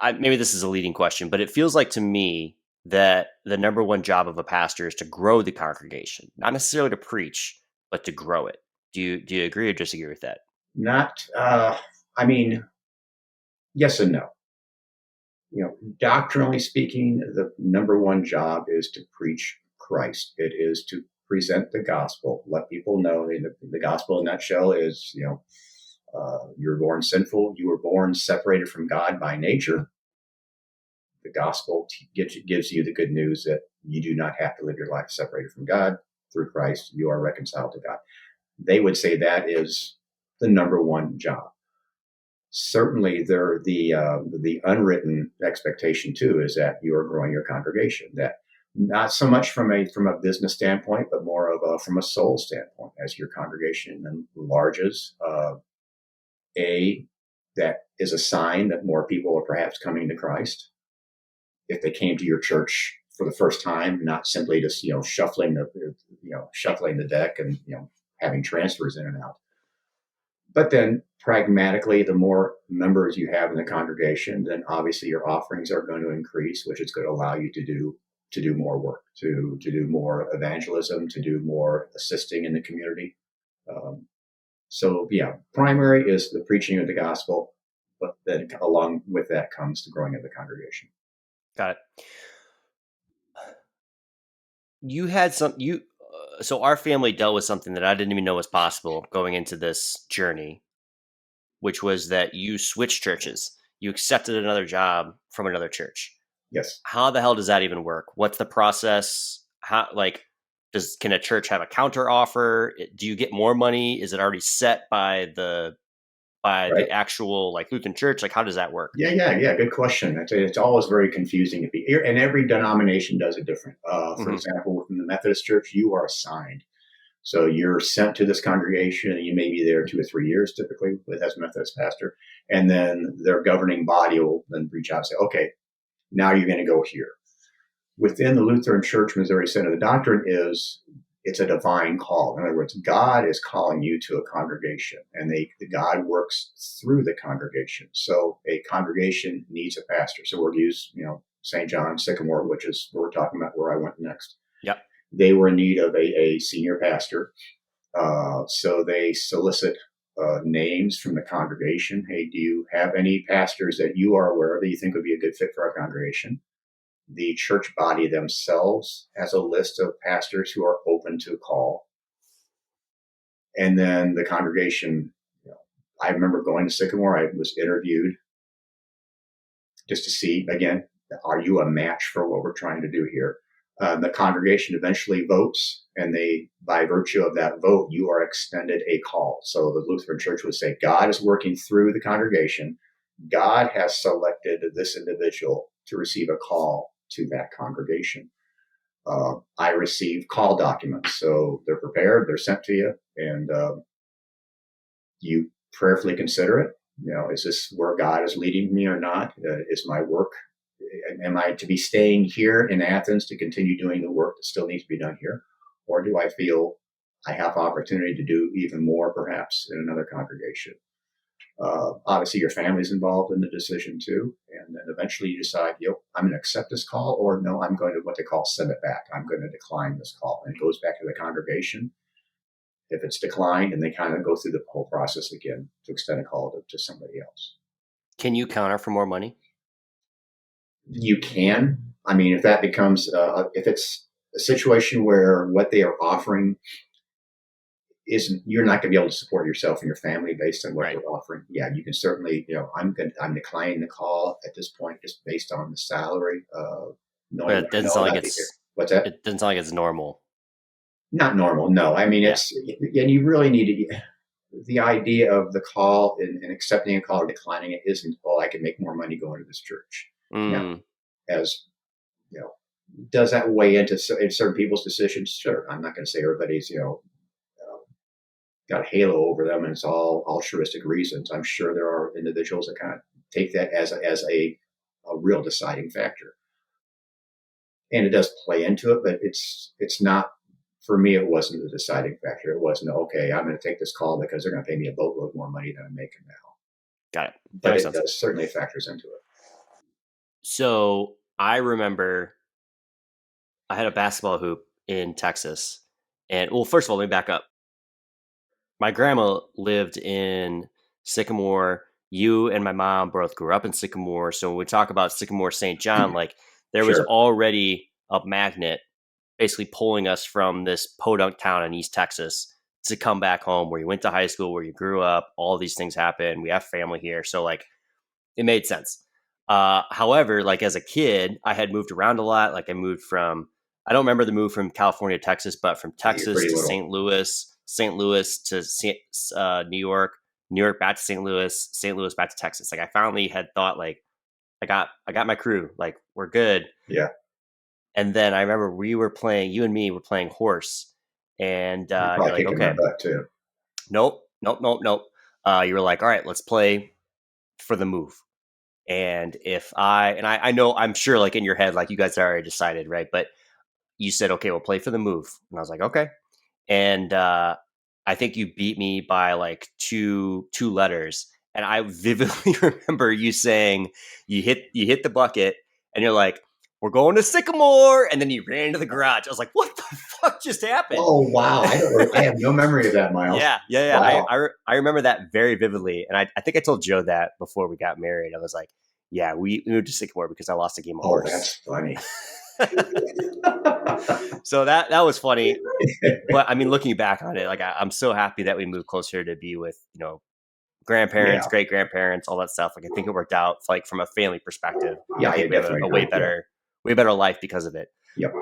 maybe this is a leading question, but it feels like to me that the number one job of a pastor is to grow the congregation, not necessarily to preach, but to grow it. Do you agree or disagree with that? Not, yes and no. Doctrinally speaking, the number one job is to preach Christ. It is to present the gospel, let people know the gospel in a nutshell is, you're born sinful. You were born separated from God by nature. The gospel gives you the good news that you do not have to live your life separated from God. Through Christ, you are reconciled to God. They would say that is the number one job. Certainly, the unwritten expectation too is that you are growing your congregation. That not so much from a business standpoint, but more of from a soul standpoint. As your congregation enlarges, that is a sign that more people are perhaps coming to Christ. If they came to your church for the first time, not simply just shuffling the deck and having transfers in and out. But then pragmatically, the more members you have in the congregation, then obviously your offerings are going to increase, which is going to allow you to do more work, to do more evangelism, to do more assisting in the community. Um, so yeah, primary is the preaching of the gospel, but then along with that comes the growing of the congregation. Got it. You had some you so our family dealt with something that I didn't even know was possible going into this journey, which was that you switched churches. You accepted another job from another church. Yes. How the hell does that even work? What's the process? How can a church have a counter offer? Do you get more money? Is it already set by Right. the actual like Lutheran church? Like how does that work? Yeah. Good question. It's always very confusing to be, and every denomination does it different. For Mm-hmm. example, within the Methodist Church, you are assigned. So you're sent to this congregation, and you may be there 2 or 3 years, typically, as a Methodist pastor, and then their governing body will then reach out and say, "Okay, now you're going to go here." Within the Lutheran Church Missouri Synod, the doctrine is it's a divine call. In other words, God is calling you to a congregation, and God works through the congregation. So a congregation needs a pastor. So we'll use St. John Sycamore, which is where we're talking about where I went next. Yep. They were in need of a senior pastor, so they solicit names from the congregation. Hey, do you have any pastors that you are aware of that you think would be a good fit for our congregation? The church body themselves has a list of pastors who are open to call. And then the congregation, I remember going to Sycamore, I was interviewed just to see, again, are you a match for what we're trying to do here? The congregation eventually votes, and by virtue of that vote, you are extended a call. So the Lutheran Church would say, God is working through the congregation. God has selected this individual to receive a call to that congregation. I receive call documents. So they're prepared, they're sent to you, and you prayerfully consider it. Is this where God is leading me or not? Is my work, am I to be staying here in Athens to continue doing the work that still needs to be done here? Or do I feel I have opportunity to do even more perhaps in another congregation? Obviously, your family's involved in the decision too, and then eventually you decide, I'm going to accept this call, or no, I'm going to what they call send it back. I'm going to decline this call, and it goes back to the congregation. If it's declined, and they kind of go through the whole process again to extend a call to somebody else. Can you counter for more money? You can. I mean, if that becomes, if it's a situation where what they are offering isn't, you're not going to be able to support yourself and your family based on what Right. they're offering. Yeah, you can certainly, I'm declining the call at this point just based on the salary, But knowing it what I doesn't know sound like about the year. What's that? it doesn't sound like it's normal. Not normal. No, I mean, Yeah. and you really need to, the idea of the call and accepting a call or declining it isn't, I can make more money going to this church. Now, Mm. as you know, does that weigh into certain people's decisions? Sure. I'm not going to say everybody's, got a halo over them and it's all altruistic reasons. I'm sure there are individuals that kind of take that as a real deciding factor. And it does play into it, but it's not, for me, it wasn't the deciding factor. It wasn't, okay, I'm going to take this call because they're going to pay me a boatload more money than I'm making now. Got it. That But makes it sense. does certainly factors into it. So I remember I had a basketball hoop in Texas. And well, first of all, let me back up. My grandma lived in Sycamore. You and my mom both grew up in Sycamore. So when we talk about Sycamore St. John, like there was Sure. already a magnet basically pulling us from this podunk town in East Texas to come back home where you went to high school, where you grew up. All these things happen. We have family here. So like it made sense. However, like as a kid, I had moved around a lot. Like I don't remember the move from California to Texas, but from Yeah, you're Texas pretty to little. St. Louis to New York, New York back to St. Louis back to Texas. Like I finally had thought like I got my crew, like we're good. Yeah. And then I remember you and me were playing horse, and You're you're probably like, kicking my okay, butt too. nope. You were like, all right, let's play for the move. And I know, I'm sure, like in your head, like you guys already decided, right? But you said, okay, we'll play for the move. And I was like, okay. And I think you beat me by like two letters. And I vividly remember you saying you hit the bucket and you're like, we're going to Sycamore. And then you ran into the garage. I was like, what the fuck just happened? Oh wow, I have no memory of that, Miles. Yeah. Wow. I remember that very vividly. And I think I told Joe that before we got married. I was like, yeah, we moved to Sycamore because I lost a game of Oh, horse. that's funny. So that was funny. But I mean, looking back on it, like I'm so happy that we moved closer to be with, grandparents, Yeah. great grandparents, all that stuff. Like I think it worked out, like from a family perspective. Yeah, I I think we have definitely a agree. Yeah. way better life because of it. Yep.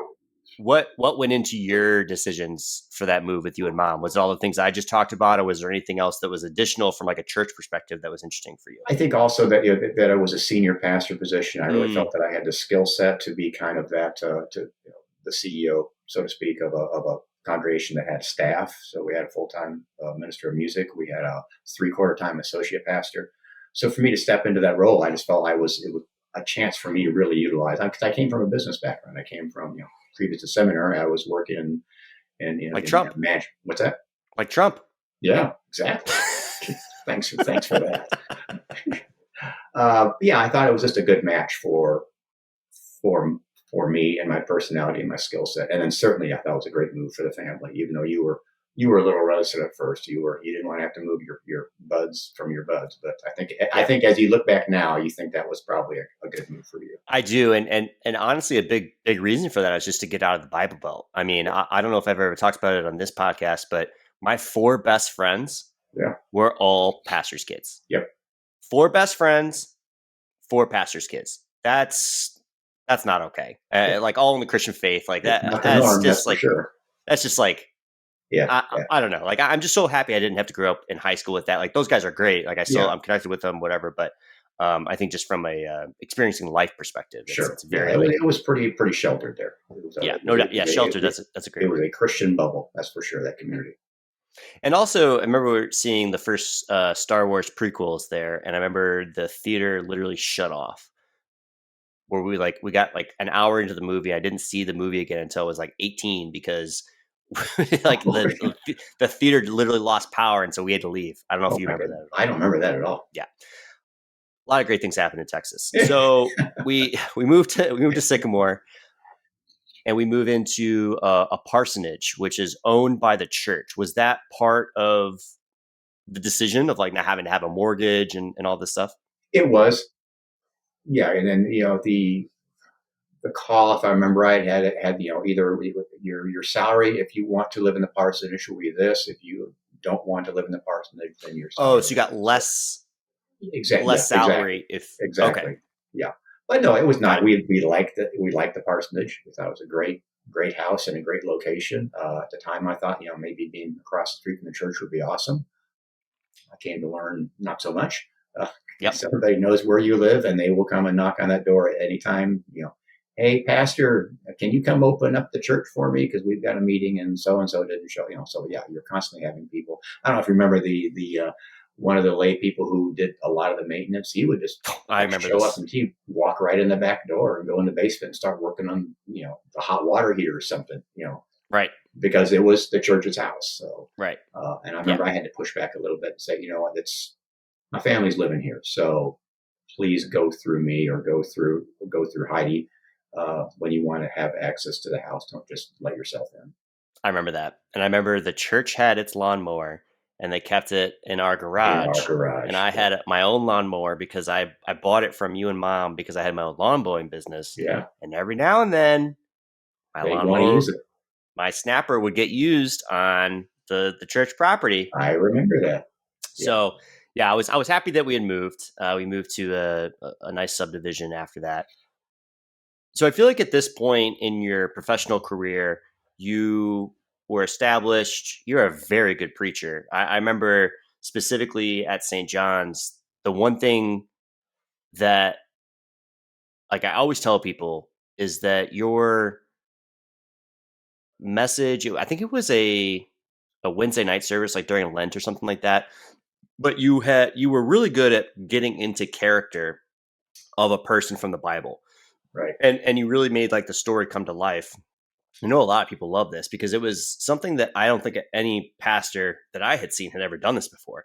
What went into your decisions for that move with you and mom? Was it all the things I just talked about, or was there anything else that was additional from like a church perspective that was interesting for you? I think also that that I was a senior pastor position. I really Mm, felt that I had the skill set to be kind of that the CEO, so to speak, of a congregation that had staff. So we had a full time minister of music. We had a 3/4 time associate pastor. So for me to step into that role, I just felt it was a chance for me to really utilize. Because I came from a business background. I came from previous to seminary. I was working like in Trump, management. What's that? like Trump. Yeah, exactly. Thanks for that. Yeah, I thought it was just a good match for for me and my personality and my skill set. And then certainly, I thought it was a great move for the family. Even though you were a little reticent at first, you didn't want to have to move your buds from your buds. But I Yeah, think as you look back now, you think that was probably a good move for you. I do, and honestly, a big reason for that is just to get out of the Bible Belt. I mean, Yeah, I don't know if I've ever talked about it on this podcast, but my four best friends yeah, were all pastors' kids. yep. Four best friends, four pastors' kids. That's not okay. Like all in the Christian faith, like It's that. not the norm, that's for Like sure. that's just like Yeah, yeah, I don't know. Like I'm just so happy I didn't have to grow up in high school with that. Like those guys are great. Like yeah. I'm connected with them, whatever. But I think just from a experiencing life perspective, Sure. it's Yeah, very like it was pretty sheltered there. yeah, no doubt. Yeah, shelter. That's a It great was word. a Christian bubble, that's for sure. That community. And also, I remember seeing the first Star Wars prequels there, and I remember the theater literally shut off. Where we got like an hour into the movie, I didn't see the movie again until I was like 18 because like the theater literally lost power, and so we had to leave. I don't know if Oh you my remember that goodness, at I all. don't remember that at all. Yeah, a lot of great things happened in Texas. So we moved to Sycamore, and we move into a parsonage, which is owned by the church. Was that part of the decision of like not having to have a mortgage and all this stuff? It was, yeah, and then the call, if I remember right, had either your salary if you want to live in the parsonage will be this. If you don't want to live in the parsonage, then your Oh, salary so you will got be so. Exactly. less Yeah. Exactly. salary if okay. Exactly. Yeah. But no, it was Got not. it. We liked the parsonage. We thought it was a great house and a great location. At the time, I thought maybe being across the street from the church would be awesome. I came to learn not so much. Uh, Yep. so everybody knows where you live, and they will come and knock on that door at any time. Hey, pastor, can you come open up the church for me because we've got a meeting and so didn't show. So yeah, you're constantly having people. I don't know if you remember the one of the lay people who did a lot of the maintenance. He would just I remember show up this. and he'd walk right in the back door and go in the basement and start working on the hot water heater or something. Right. Because it was the church's house. So, Right. and I Yeah. remember I had to push back a little bit and say, you know what, it's my family's living here, so please go through me or go through Heidi when you want to have access to the house. Don't just let yourself in. I remember that. And I remember the church had its lawnmower and they kept it in our In our garage. And garage. I Yeah, had my own lawnmower because I bought it from you and mom because I had my own lawn mowing business. yeah. And every now and then my They want to lawnmower, use it. my snapper would get used on the church property. I remember that. Yeah, So yeah, I was happy that we had moved. We moved to a nice subdivision after that. So I feel like at this point in your professional career, you were established. You're a very good preacher. I remember specifically at St. John's, the one thing that like I always tell people is that your message, I think it was a Wednesday night service, like during Lent or something like that. But you were really good at getting into character of a person from the Bible. Right. And you really made like the story come to life. I know a lot of people love this because it was something that I don't think any pastor that I had seen had ever done this before.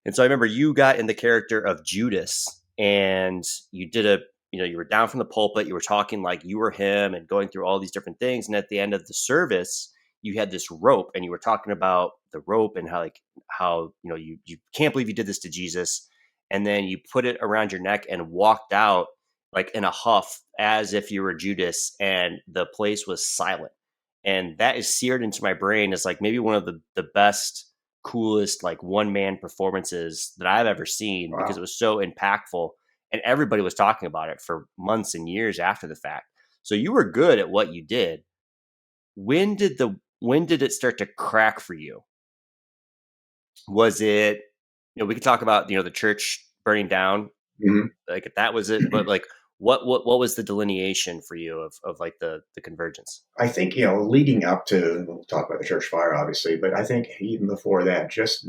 And so I remember you got in the character of Judas and you did you were down from the pulpit, you were talking like you were him and going through all these different things. And at the end of the service, you had this rope and you were talking about the rope and how, you can't believe you did this to Jesus. And then you put it around your neck and walked out like in a huff as if you were Judas and the place was silent. And that is seared into my brain as like maybe one of the best, coolest like one man performances that I've ever seen because it Wow. was so impactful and everybody was talking about it for months and years after the fact. So you were good at what you did. When did it start to crack for you? Was it, we could talk about, the church burning down, Hmm. like if that was it, but like what was the delineation for you of like the convergence? I think, leading up to, we'll talk about the church fire, obviously, but I think even before that, just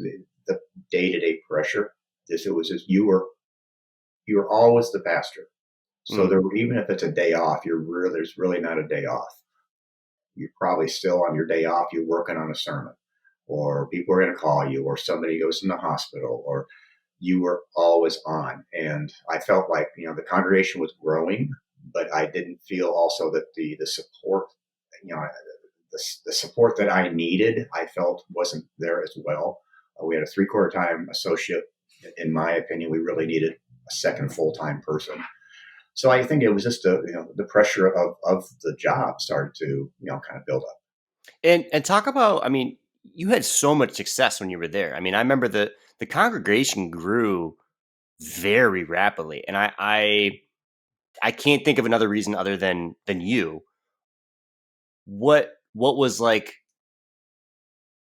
the day-to-day pressure, it was just, you were always the pastor. So Mm. even if it's a day off, there's really not a day off. You're probably still on your day off, you're working on a sermon, or people are going to call you, or somebody goes in the hospital, or you were always on. And I felt like, the congregation was growing, but I didn't feel also that the support, you know, the support that I needed, I felt wasn't there as well. We had a 3/4 time associate. In my opinion, we really needed a second full time person. So I think it was just the pressure of the job started to kind of build up. And talk about, I mean, you had so much success when you were there. I mean, I remember the congregation grew very rapidly, and I can't think of another reason other than you. What was like?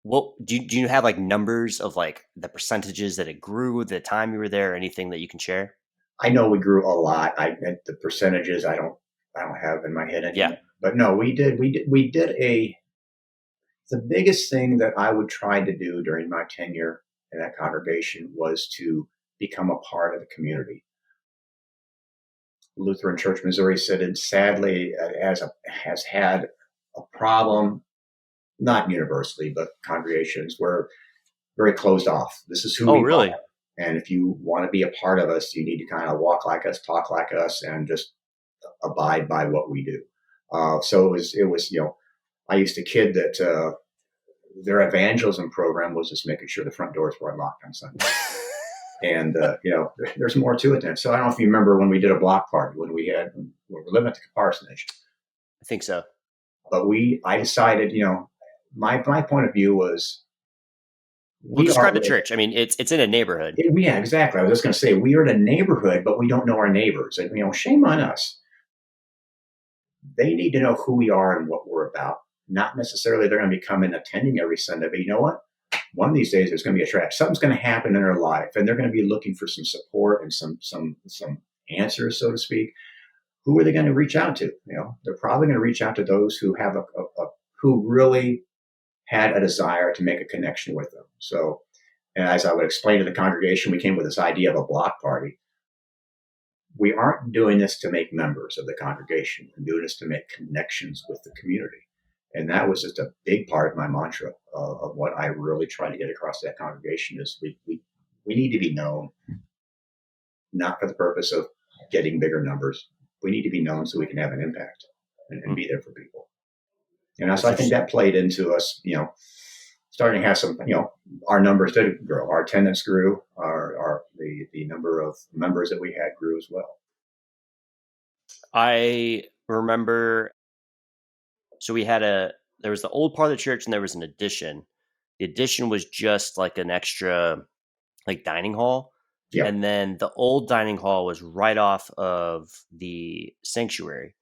What do you have like numbers of like the percentages that it grew the time you were there? Or anything that you can share? I know we grew a lot. The percentages I don't have in my head Yeah. anymore. But no, we did a the biggest thing that I would try to do during my tenure in that congregation was to become a part of the community. Lutheran Church Missouri Synod sadly has had a problem, not universally, but congregations where very closed off. This is who Oh, we are. really? And if you want to be a part of us, you need to kind of walk like us, talk like us, and just abide by what we do. So it was, I used to kid that their evangelism program was just making sure the front doors were unlocked on Sunday. And, there's more to it than. So I don't know if you remember when we did a block party when we were living at the parsonage, I think so. but I decided, my point of view was Well, we are, describe the church. I mean, it's in a neighborhood. yeah, exactly. I was just going to say, we are in a neighborhood, but we don't know our neighbors. And, shame on us. They need to know who we are and what we're about. Not necessarily they're going to be coming attending every Sunday, but you know what? One of these days there's going to be a tragedy. Something's going to happen in their life, and they're going to be looking for some support and some answers, so to speak. Who are they going to reach out to? They're probably going to reach out to those who have who really had a desire to make a connection with them. So, and as I would explain to the congregation, we came with this idea of a block party. We aren't doing this to make members of the congregation. We're doing this to make connections with the community. And that was just a big part of my mantra of what I really try to get across to that congregation is we need to be known, not for the purpose of getting bigger numbers. We need to be known so we can have an impact and be there for people. So That's I think interesting. that played into us, starting to have some, our numbers did grow. Our attendance grew. The number of members that we had grew as well. I remember. So there was the old part of the church and there was an addition. The addition was just like an extra like dining hall. Yep. And then the old dining hall was right off of the sanctuary.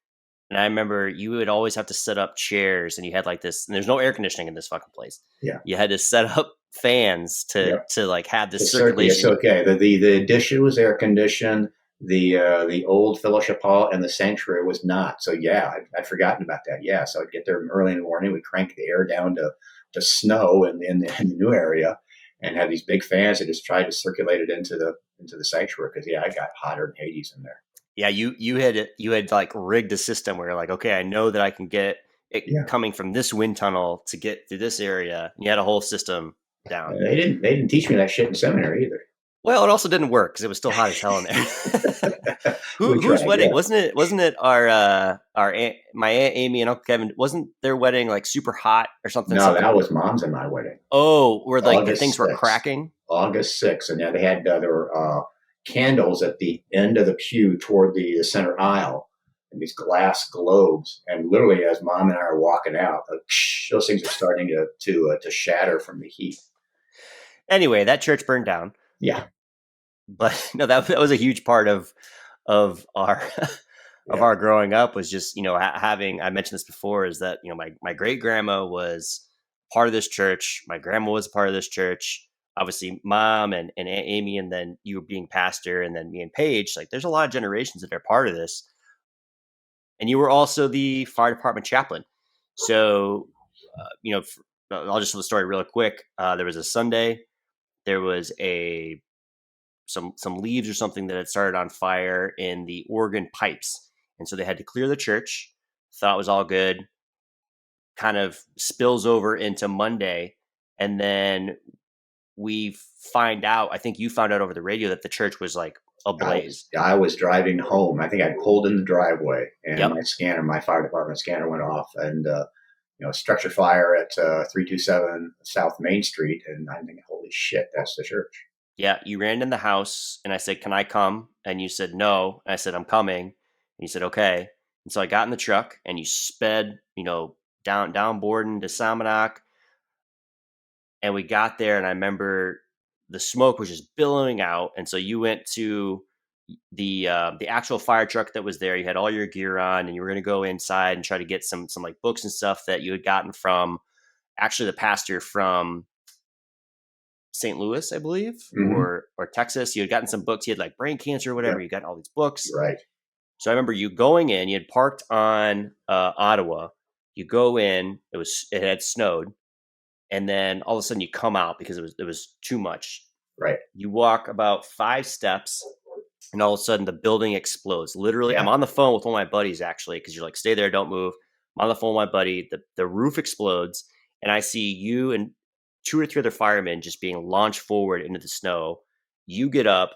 And I remember you would always have to set up chairs and you had like this, and there's no air conditioning in this fucking place. Yeah. You had to set up fans Yep. to like have this It's circulation. okay. The addition was air conditioned. The old fellowship hall and the sanctuary was not. So yeah, I'd forgotten about that. Yeah, so I'd get there early in the morning. We'd crank the air down to snow in the new area, and have these big fans that just tried to circulate it into the sanctuary because I got hotter than Hades in there. Yeah, you had like rigged a system where you're like, okay, I know that I can get it Yeah. coming from this wind tunnel to get through this area. And you had a whole system down. They didn't teach me that shit in seminary either. Well, it also didn't work because it was still hot as hell in there. We Whose tried, wedding yeah. wasn't it? Wasn't it our aunt, my aunt Amy and Uncle Kevin? Wasn't their wedding like super hot or something? No, that Something. was mom's and my wedding. Oh, where like the things August were 6th. cracking. August 6th. And yeah, they had there were candles at the end of the pew toward the center aisle, and these glass globes. And literally, as mom and I are walking out, those things are starting to shatter from the heat. Anyway, that church burned down. Yeah, But no, that was a huge part of our of yeah. our growing up was just having. I mentioned this before is that my great grandma was part of this church. My grandma was a part of this church. Obviously, mom and Aunt Amy, and then you being pastor, and then me and Paige. Like, there's a lot of generations that are part of this. And you were also the fire department chaplain. So, I'll just tell the story real quick. There was a Sunday. There was some leaves or something that had started on fire in the organ pipes, and so they had to clear the church. Thought it was all good. Kind of spills over into Monday, and then we find out. I think you found out over the radio that the church was like ablaze. I was driving home. I think I pulled in the driveway, and Yep. my fire department scanner went off, and structure fire at 327 South Main Street, and I'm thinking, holy shit, that's the church. Yeah, you ran in the house, and I said, "Can I come?" And you said, "No." And I said, "I'm coming." And you said, "Okay." And so I got in the truck, and you sped, down Borden to Salmonock, and we got there, and I remember the smoke was just billowing out, and so you went to the actual fire truck that was there. You had all your gear on, and you were going to go inside and try to get some like books and stuff that you had gotten from actually the pastor from St. Louis, I believe, Mm-hmm. or Texas. You had gotten some books. He had like brain cancer or whatever. Yep. You got all these books. Right. So I remember you going in. You had parked on Ottawa. You go in. It had snowed, and then all of a sudden you come out because it was too much. Right. You walk about 5 steps, and all of a sudden the building explodes. Literally, Yeah. I'm on the phone with one of my buddies actually because you're like, stay there, don't move. I'm on the phone with my buddy. The roof explodes, and I see you and 2 or 3 other firemen just being launched forward into the snow. You get up,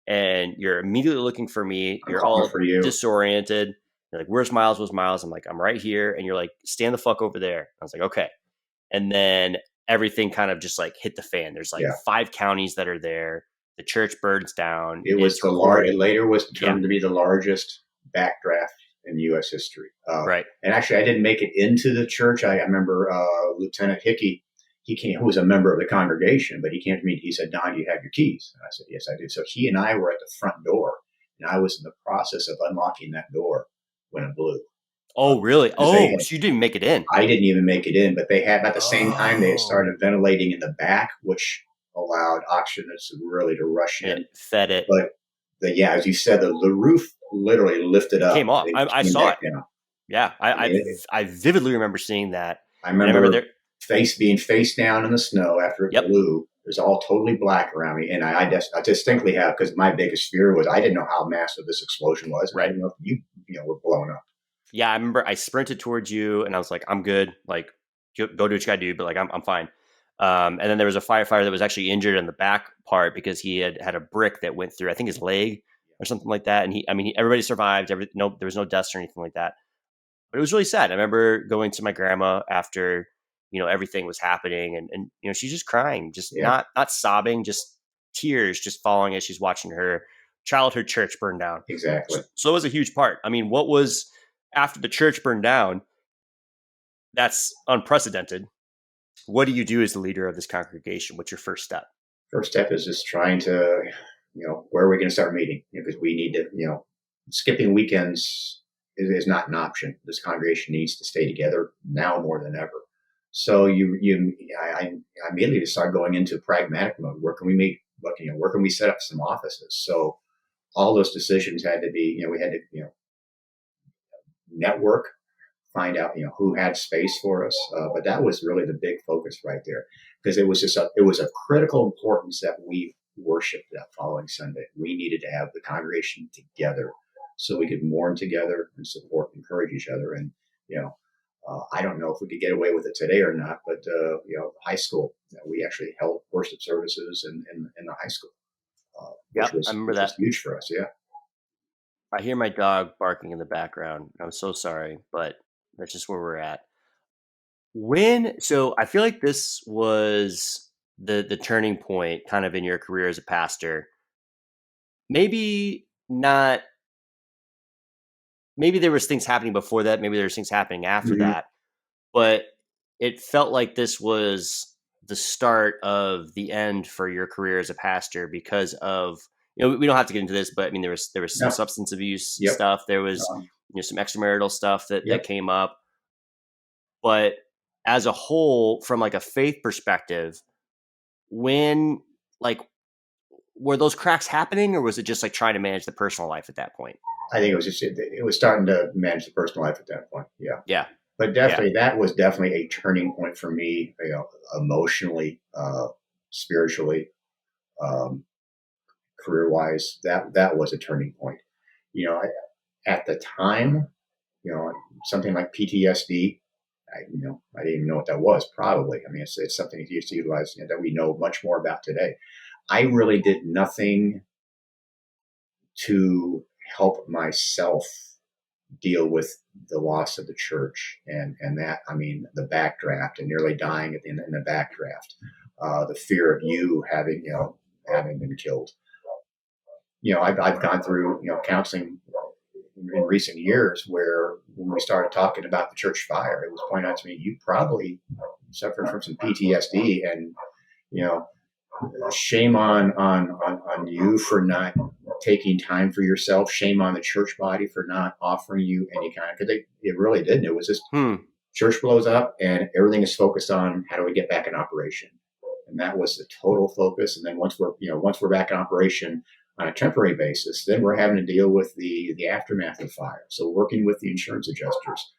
and you're immediately looking for me. I'm You're calling all for you. disoriented. You're like, "Where's Miles? Where's Miles?" I'm like, "I'm right here." And you're like, "Stand the fuck over there." I was like, "Okay." And then everything kind of just like hit the fan. There's like Yeah. 5 counties that are there. The church burns down. It was It's the large. It recorded. later was Yeah, determined to be the largest backdraft in U.S. history. right. And actually, I didn't make it into the church. I remember Lieutenant Hickey. He came, who was a member of the congregation, but he came to me. He said, "Don, do you have your keys?" And I said, "Yes, I do." So he and I were at the front door, and I was in the process of unlocking that door when it blew. Oh, really? Because they Oh, had, so you didn't make it in. I didn't even make it in, but they had at the same time they had Oh, started ventilating in the back, which allowed oxygen to really to rush and in. it fed it. But yeah, as you said, the roof literally lifted up Came off. and I came saw back it. down. Yeah, I mean, I vividly remember seeing that, I and I remember remember there. being face down in the snow after it Yep. blew. It was all totally black around me, and I distinctly have because my biggest fear was I didn't know how massive this explosion was, and I Right. didn't know if were blown up. Yeah, I remember I sprinted towards you, and I was like, "I'm good. Like, go do what you gotta do." But like, I'm fine. And then there was a firefighter that was actually injured in the back part because he had a brick that went through, I think, his leg or something like that. And everybody survived. No, there was no deaths or anything like that. But it was really sad. I remember going to my grandma after everything was happening, and she's just crying, just Yeah, not sobbing, just tears just falling as she's watching her childhood church burn down. exactly. So it was a huge part. I mean, what was after the church burned down? That's unprecedented. What do you do as the leader of this congregation? What's your first step? First step is just trying to, where are we going to start meeting? Because we need to, skipping weekends is not an option. This congregation needs to stay together now more than ever. So I immediately just started going into pragmatic mode. Where can we meet? Where can we set up some offices? So all those decisions had to be, we had to, network, find out, who had space for us. But that was really the big focus right there, because it was a critical importance that we worshiped that following Sunday. We needed to have the congregation together so we could mourn together and support and encourage each other. And, you know, I don't know if we could get away with it today or not, but, high school, we actually held worship services in the high school, Yep, I remember which that. was huge for us. Yeah. I hear my dog barking in the background. I'm so sorry, but that's just where we're at. So I feel like this was the turning point kind of in your career as a pastor. Maybe not, maybe there was things happening before that, maybe there's things happening after Hmm. that, but it felt like this was the start of the end for your career as a pastor because of, we don't have to get into this, but I mean there was some No. substance abuse Yep. stuff, there was Um, some extramarital stuff that yep. came up, but as a whole, from like a faith perspective, when like were those cracks happening, or was it just like trying to manage the personal life at that point? I think it was starting to manage the personal life at that point. Yeah. Yeah, But yeah, definitely, that was definitely a turning point for me, emotionally, spiritually, um, career wise. That was a turning point. You know, at the time, something like PTSD. I didn't even know what that was. Probably, I mean, it's something that used to utilize, that we know much more about today. I really did nothing to help myself deal with the loss of the church, and that, I mean, the backdraft and nearly dying in the backdraft, the fear of you having been killed. I've gone through counseling in recent years where when we started talking about the church fire, it was pointed out to me, you probably suffered from some PTSD, and you know shame on you for not taking time for yourself. Shame on the church body for not offering you any kind of, because it really didn't. It was just hmm. church blows up and everything is focused on how do we get back in operation, and that was the total focus. And then once we're back in operation on a temporary basis, then we're having to deal with the aftermath of fire. So working with the insurance adjusters.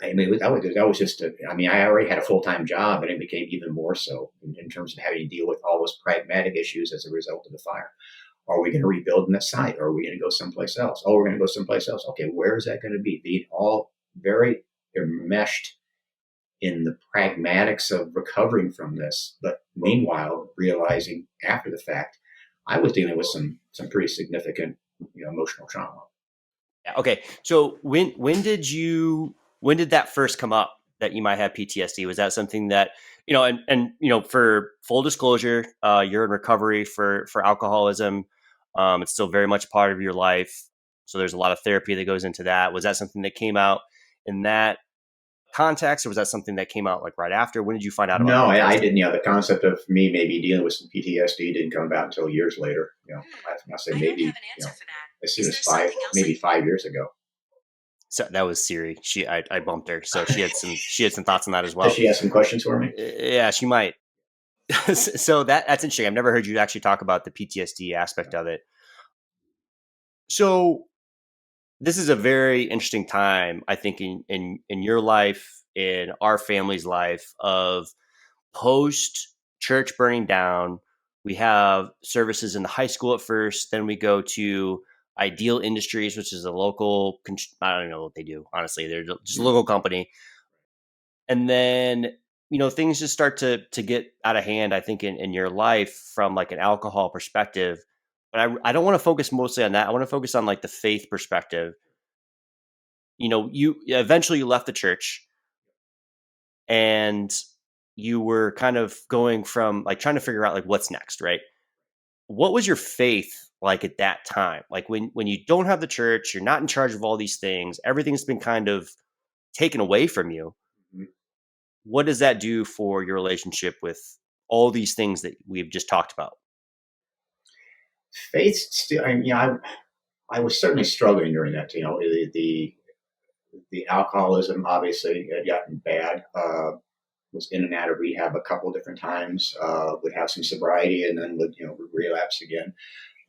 I mean, that was just I mean, I already had a full time job, and it became even more so in terms of having to deal with all those pragmatic issues as a result of the fire. Are we going to rebuild in the site? Or are we going to go someplace else? Oh, we're going to go someplace else. Okay, where is that going to be? Being all very enmeshed in the pragmatics of recovering from this, but meanwhile realizing after the fact, I was dealing with some pretty significant emotional trauma. Yeah, okay. So when did that first come up that you might have PTSD? Was that something that, for full disclosure, you're in recovery for alcoholism. It's still very much part of your life. So there's a lot of therapy that goes into that. Was that something that came out in that context, or was that something that came out like right after? When did you find out about No, I PTSD? didn't. The concept of me maybe dealing with some PTSD didn't come about until years later. I say maybe as soon as 5 ago. So that was Siri. I bumped her, so she had some thoughts on that as Does well. she have some questions for me? Yeah, she might. So that's interesting. I've never heard you actually talk about the PTSD aspect of it. So this is a very interesting time, I think, in your life, in our family's life, of post church burning down. We have services in the high school at first, then we go to Ideal Industries, which is a local. I don't know what they do. Honestly, they're just a local company, and then things just start to get out of hand, I think, in your life from like an alcohol perspective. But I don't want to focus mostly on that. I want to focus on like the faith perspective. You eventually you left the church, and you were kind of going from like trying to figure out like what's next, right? What was your faith like at that time? Like when you don't have the church, you're not in charge of all these things, everything's been kind of taken away from you. What does that do for your relationship with all these things that we've just talked about? Faith still. I was certainly struggling during that. The alcoholism obviously had gotten bad. Was in and out of rehab a couple of different times. Would have some sobriety and then would relapse again.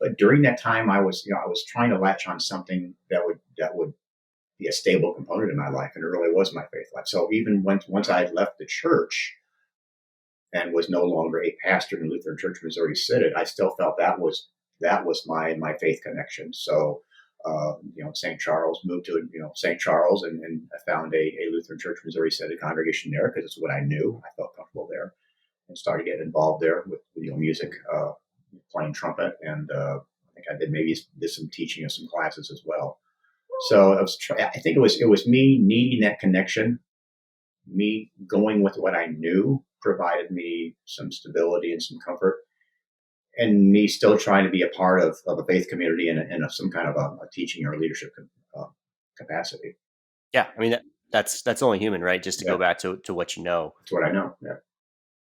But during that time, I was trying to latch on something that would be a stable component in my life, and it really was my faith life. So even once I had left the church and was no longer a pastor in Lutheran Church Missouri Synod, I still felt that was my faith connection. So St. Charles, moved to St. Charles, and I found a Lutheran Church Missouri Synod congregation there because it's what I knew. I felt comfortable there, and started getting involved there with music, playing trumpet, and I think I did some teaching of some classes as well. So I think it was me needing that connection, me going with what I knew provided me some stability and some comfort, and me still trying to be a part of a faith community in some kind of a teaching or leadership uh, capacity. Yeah, I mean that's only human, right? Just to Yeah, go back to what you know. that's what I know. Yeah.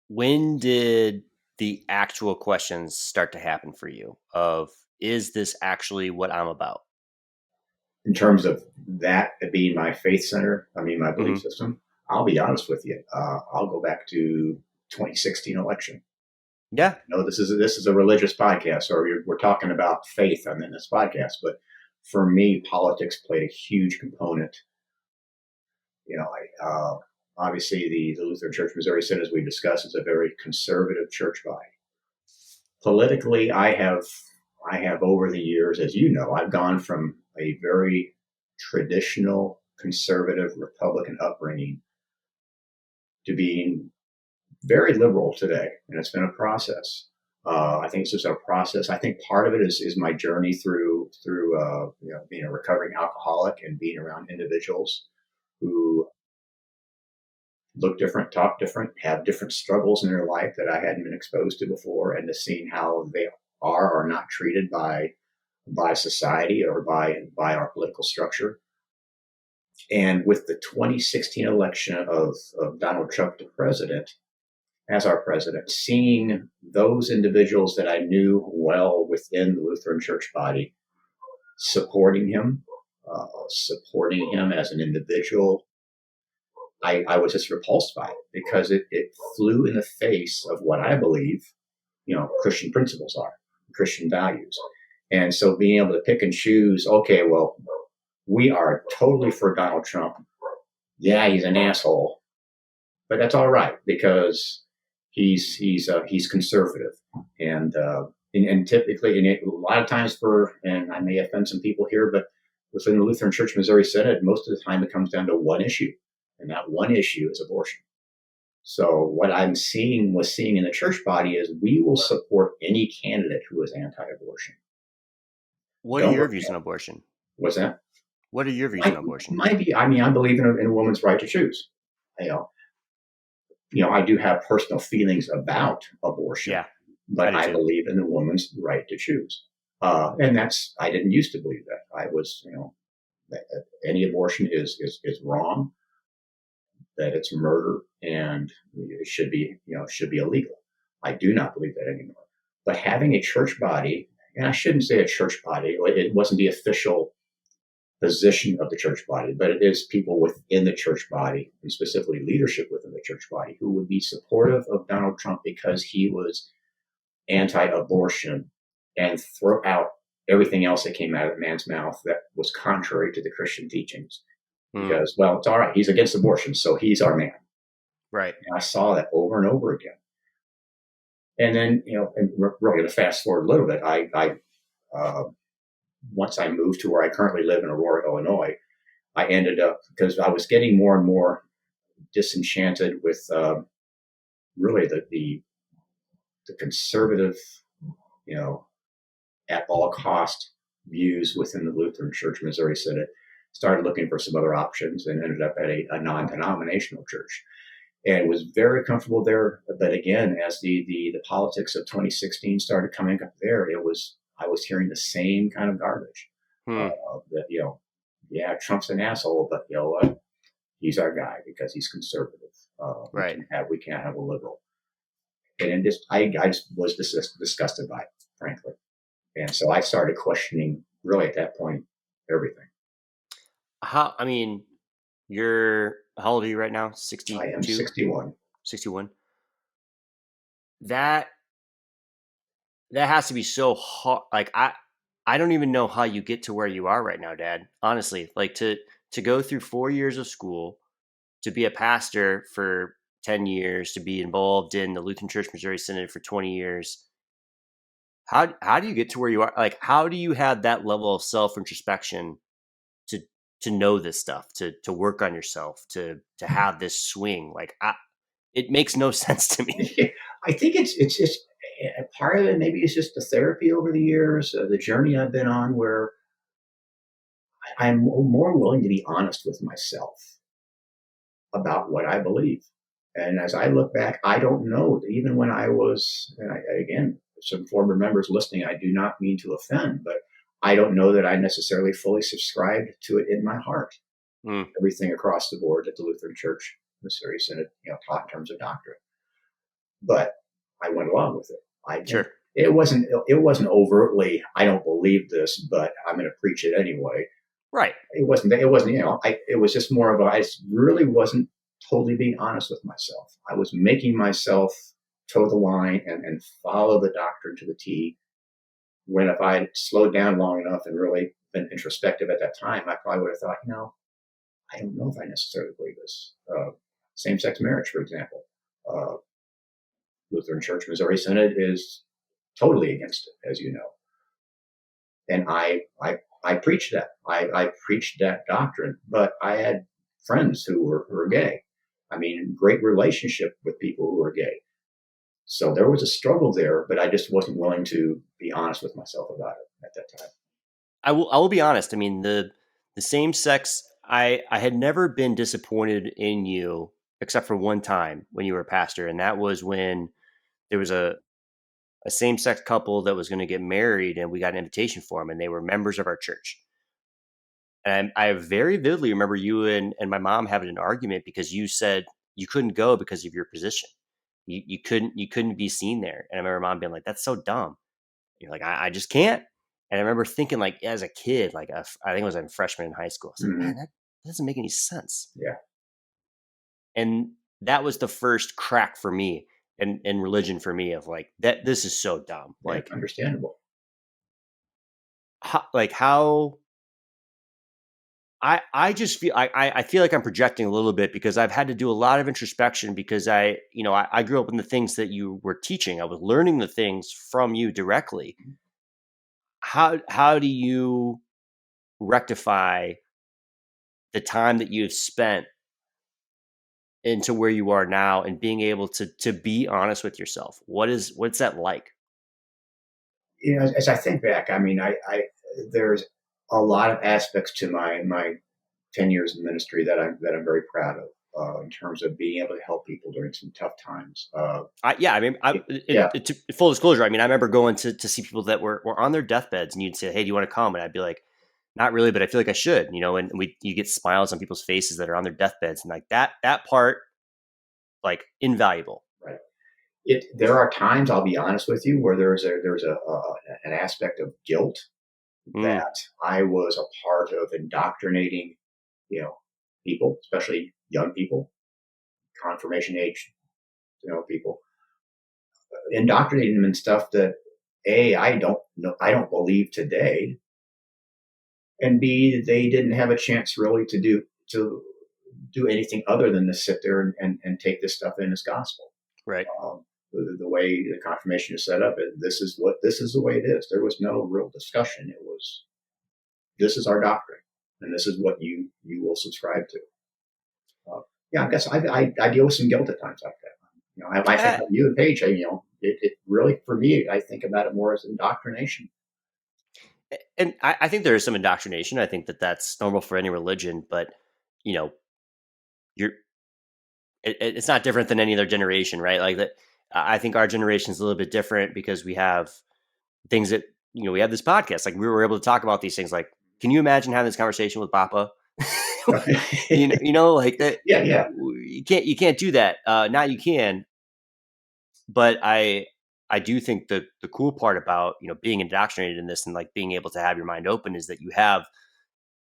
When did the actual questions start to happen for you of, is this actually what I'm about? In terms of that being my faith center, I mean, my belief Hmm. system, I'll be honest with you. I'll go back to 2016 election. Yeah. No, this is a religious podcast, or we're talking about faith on this podcast. But for me, politics played a huge component. Obviously the Lutheran Church Missouri Synod, as we discussed, is a very conservative church body. Politically, I have over the years, as you know, I've gone from a very traditional conservative Republican upbringing to being very liberal today, and it's been a process. I think it's just a process. I think part of it is my journey through being a recovering alcoholic and being around individuals who look different, talk different, have different struggles in their life that I hadn't been exposed to before, and to seeing how they are or not treated by society or by our political structure. And with the 2016 election of Donald Trump to president, as our president, seeing those individuals that I knew well within the Lutheran Church body supporting him as an individual, I was just repulsed by it because it flew in the face of what I believe, Christian principles are, Christian values. And so being able to pick and choose, okay, well, we are totally for Donald Trump. Yeah, he's an asshole, but that's all right because he's conservative, and typically, and a lot of times and I may offend some people here, but within the Lutheran Church Missouri Synod, most of the time it comes down to one issue, and that one issue is abortion. So what was seeing in the church body is we will support any candidate who is anti-abortion. What are Don't your look views at on abortion? what's that? What are your views on abortion? Might be. I mean, I believe in a woman's right to choose. You know, I do have personal feelings about abortion, Yeah, I but do I too. believe in the woman's right to choose. And I didn't used to believe that. I was, that any abortion is wrong, that it's murder, and should be illegal. I do not believe that anymore. But having a church body, and I shouldn't say a church body, it wasn't the official position of the church body, but it is people within the church body, and specifically leadership within the church body, who would be supportive of Donald Trump because he was anti-abortion and throw out everything else that came out of the man's mouth that was contrary to the Christian teachings. Mm, Because, well, it's all right. He's against abortion, so he's our man. right. And I saw that over and over again. And then, and we're going to fast forward a little bit. Uh, Once I moved to where I currently live in Aurora, Illinois, I ended up, because I was getting more and more disenchanted with really the conservative, you know, at all cost views within the Lutheran Church Missouri Synod. Started looking for some other options and ended up at a non-denominational church, and was very comfortable there. But again, as the politics of 2016 started coming up there, I was hearing the same kind of garbage. Hmm, That yeah, Trump's an asshole, but you know what? He's our guy because he's conservative. right. We can't have a liberal, and just I just was disgusted by it, frankly. And so I started questioning, really, at that point, everything. I mean, how old are you right now? I am 62, 61. 61. That that has to be so hard. Like I don't even know how you get to where you are right now, Dad. Honestly, like to go through 4 years of school, to be a pastor for 10 years, to be involved in the Lutheran Church Missouri Synod for 20 years. how do you get to where you are? Like, how do you have that level of self introspection to know this stuff, to work on yourself, to have this swing? Like, it makes no sense to me. I think it's just part of it. Maybe it's just the therapy over the years, the journey I've been on, where I'm more willing to be honest with myself about what I believe. And as I look back, I don't know, even when I was, and again, some former members listening, I do not mean to offend, but I don't know that I necessarily fully subscribed to it in my heart. Mm, Everything across the board that the Lutheran Church, the Missouri Synod, taught in terms of doctrine. But I went along with it. sure. It wasn't overtly, I don't believe this, but I'm going to preach it anyway. Right. It wasn't, it was just more of I really wasn't totally being honest with myself. I was making myself toe the line and follow the doctrine to the T. When if I had slowed down long enough and really been introspective at that time, I probably would have thought, I don't know if I necessarily believe this. Same-sex marriage, for example. Uh, Lutheran Church, Missouri Synod is totally against it, as you know. And I preached that. I preached that doctrine, but I had friends who were gay. I mean, great relationship with people who were gay. So there was a struggle there, but I just wasn't willing to be honest with myself about it at that time. I will be honest. I mean, the same sex, I had never been disappointed in you except for one time when you were a pastor, and that was when there was a same sex couple that was going to get married, and we got an invitation for them, and they were members of our church. And I very vividly remember you and my mom having an argument because you said you couldn't go because of your position. You couldn't be seen there. And I remember mom being like, "That's so dumb." And you're like, I just can't. And I remember thinking, like, as a kid, like I think I was a freshman in high school. I was like, man, Mm-hmm. that doesn't make any sense. Yeah, And that was the first crack for me and religion for me of like that. This is so dumb. yeah, Like, understandable. how I just feel I feel like I'm projecting a little bit because I've had to do a lot of introspection because I grew up in the things that you were teaching. I was learning the things from you directly. How do you rectify the time that you've spent into where you are now and being able to be honest with yourself? What's that like? As I think back, I mean, there's a lot of aspects to my 10 years in ministry that I'm very proud of, in terms of being able to help people during some tough times. Yeah, I mean, Yeah, to full disclosure, I mean, I remember going to see people that were on their deathbeds, and you'd say, "Hey, do you want to come?" And I'd be like, "Not really, but I feel like I should," And you get smiles on people's faces that are on their deathbeds, and like that part, like invaluable. right. There are times, I'll be honest with you, where there's an aspect of guilt Mm, that I was a part of indoctrinating, you know, people, especially young people, confirmation age, people, indoctrinating them in stuff that I don't know, I don't believe today, and B, they didn't have a chance really to do anything other than to sit there and take this stuff in as gospel. right. The way the confirmation is set up, this is the way it is. There was no real discussion. It was, this is our doctrine, and this is what you will subscribe to. Yeah, I guess I deal with some guilt at times like that. I think Uh, of you and Paige. It really, for me, I think about it more as indoctrination. and I think there is some indoctrination. I think that that's normal for any religion, but you know, you're it's not different than any other generation, right? Like that. I think our generation is a little bit different because we have things that we have this podcast. Like we were able to talk about these things. Like, can you imagine having this conversation with Papa? Like that. Yeah, yeah, You can't do that. Now you can, but I do think that the cool part about being indoctrinated in this and like being able to have your mind open is that you have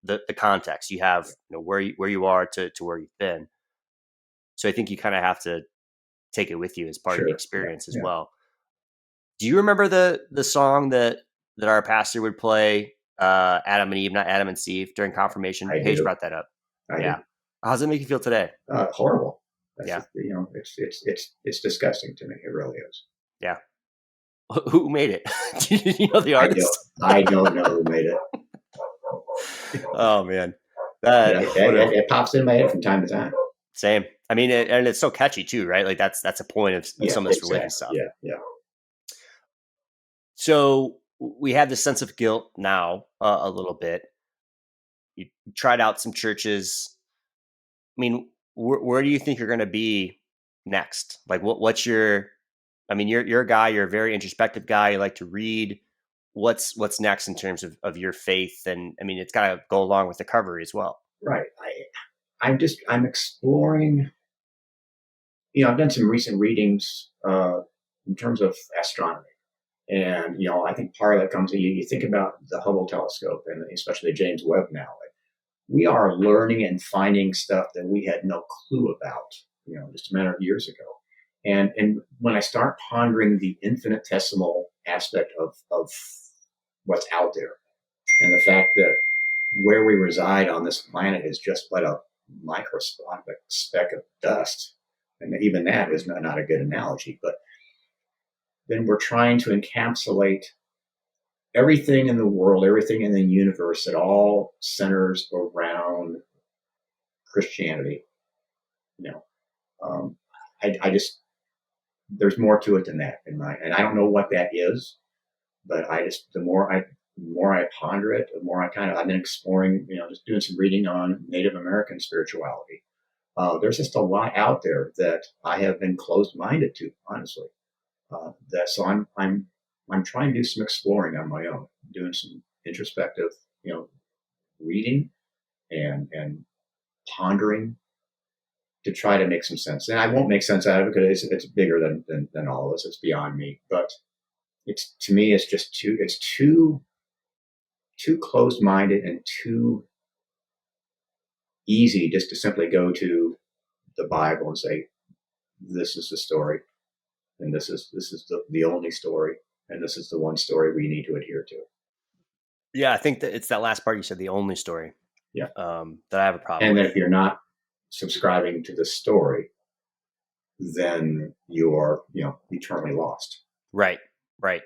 the context. You have where you are to where you've been. So I think you kind of have to take it with you as part of the sure, yeah, experience as yeah. well. Do you remember the song that our pastor would play, Adam and Eve, not Adam and Steve, during confirmation? I Paige do, brought that up. I do. Yeah. How does it make you feel today? Horrible. That's Yeah. just, it's disgusting to me. It really is. Yeah. Who made it? Do you know the I don't. artist? I don't know who made it, Oh man, but that what a it pops in my head from time to time. same. I mean, and it's so catchy too, right? Like that's a point of Yeah, some of this religion exactly. stuff. Yeah, yeah. So we have this sense of guilt now a little bit. You tried out some churches. I mean, where do you think you're going to be next? Like, what's your? I mean, you're a guy. You're a very introspective guy. You like to read. What's next in terms of your faith? And I mean, it's got to go along with recovery as well. Right. I'm exploring. I've done some recent readings in terms of astronomy. And, I think part of that comes, you think about the Hubble telescope and especially the James Webb now. Like, we are learning and finding stuff that we had no clue about, just a matter of years ago. And when I start pondering the infinitesimal aspect of what's out there and the fact that where we reside on this planet is just but a microscopic speck of dust, and even that is not a good analogy, but then we're trying to encapsulate everything in the world, everything in the universe, it all centers around Christianity. You know, um, I just there's more to it than that and I don't know what that is, but the more I ponder it, the more I've been exploring, just doing some reading on Native American spirituality. There's just a lot out there that I have been closed minded to, honestly. So I'm trying to do some exploring on my own, doing some introspective, reading and pondering to try to make some sense. And I won't make sense out of it because it's bigger than all of us. It's beyond me. But it's to me, it's just too closed minded and too easy just to simply go to the Bible and say, this is the story, and this is the only story, and this is the one story we need to adhere to. Yeah, I think that it's that last part you said, the only story, Yeah. that I have a problem And that with. if you're not subscribing to the story, then you're, eternally lost. Right, right.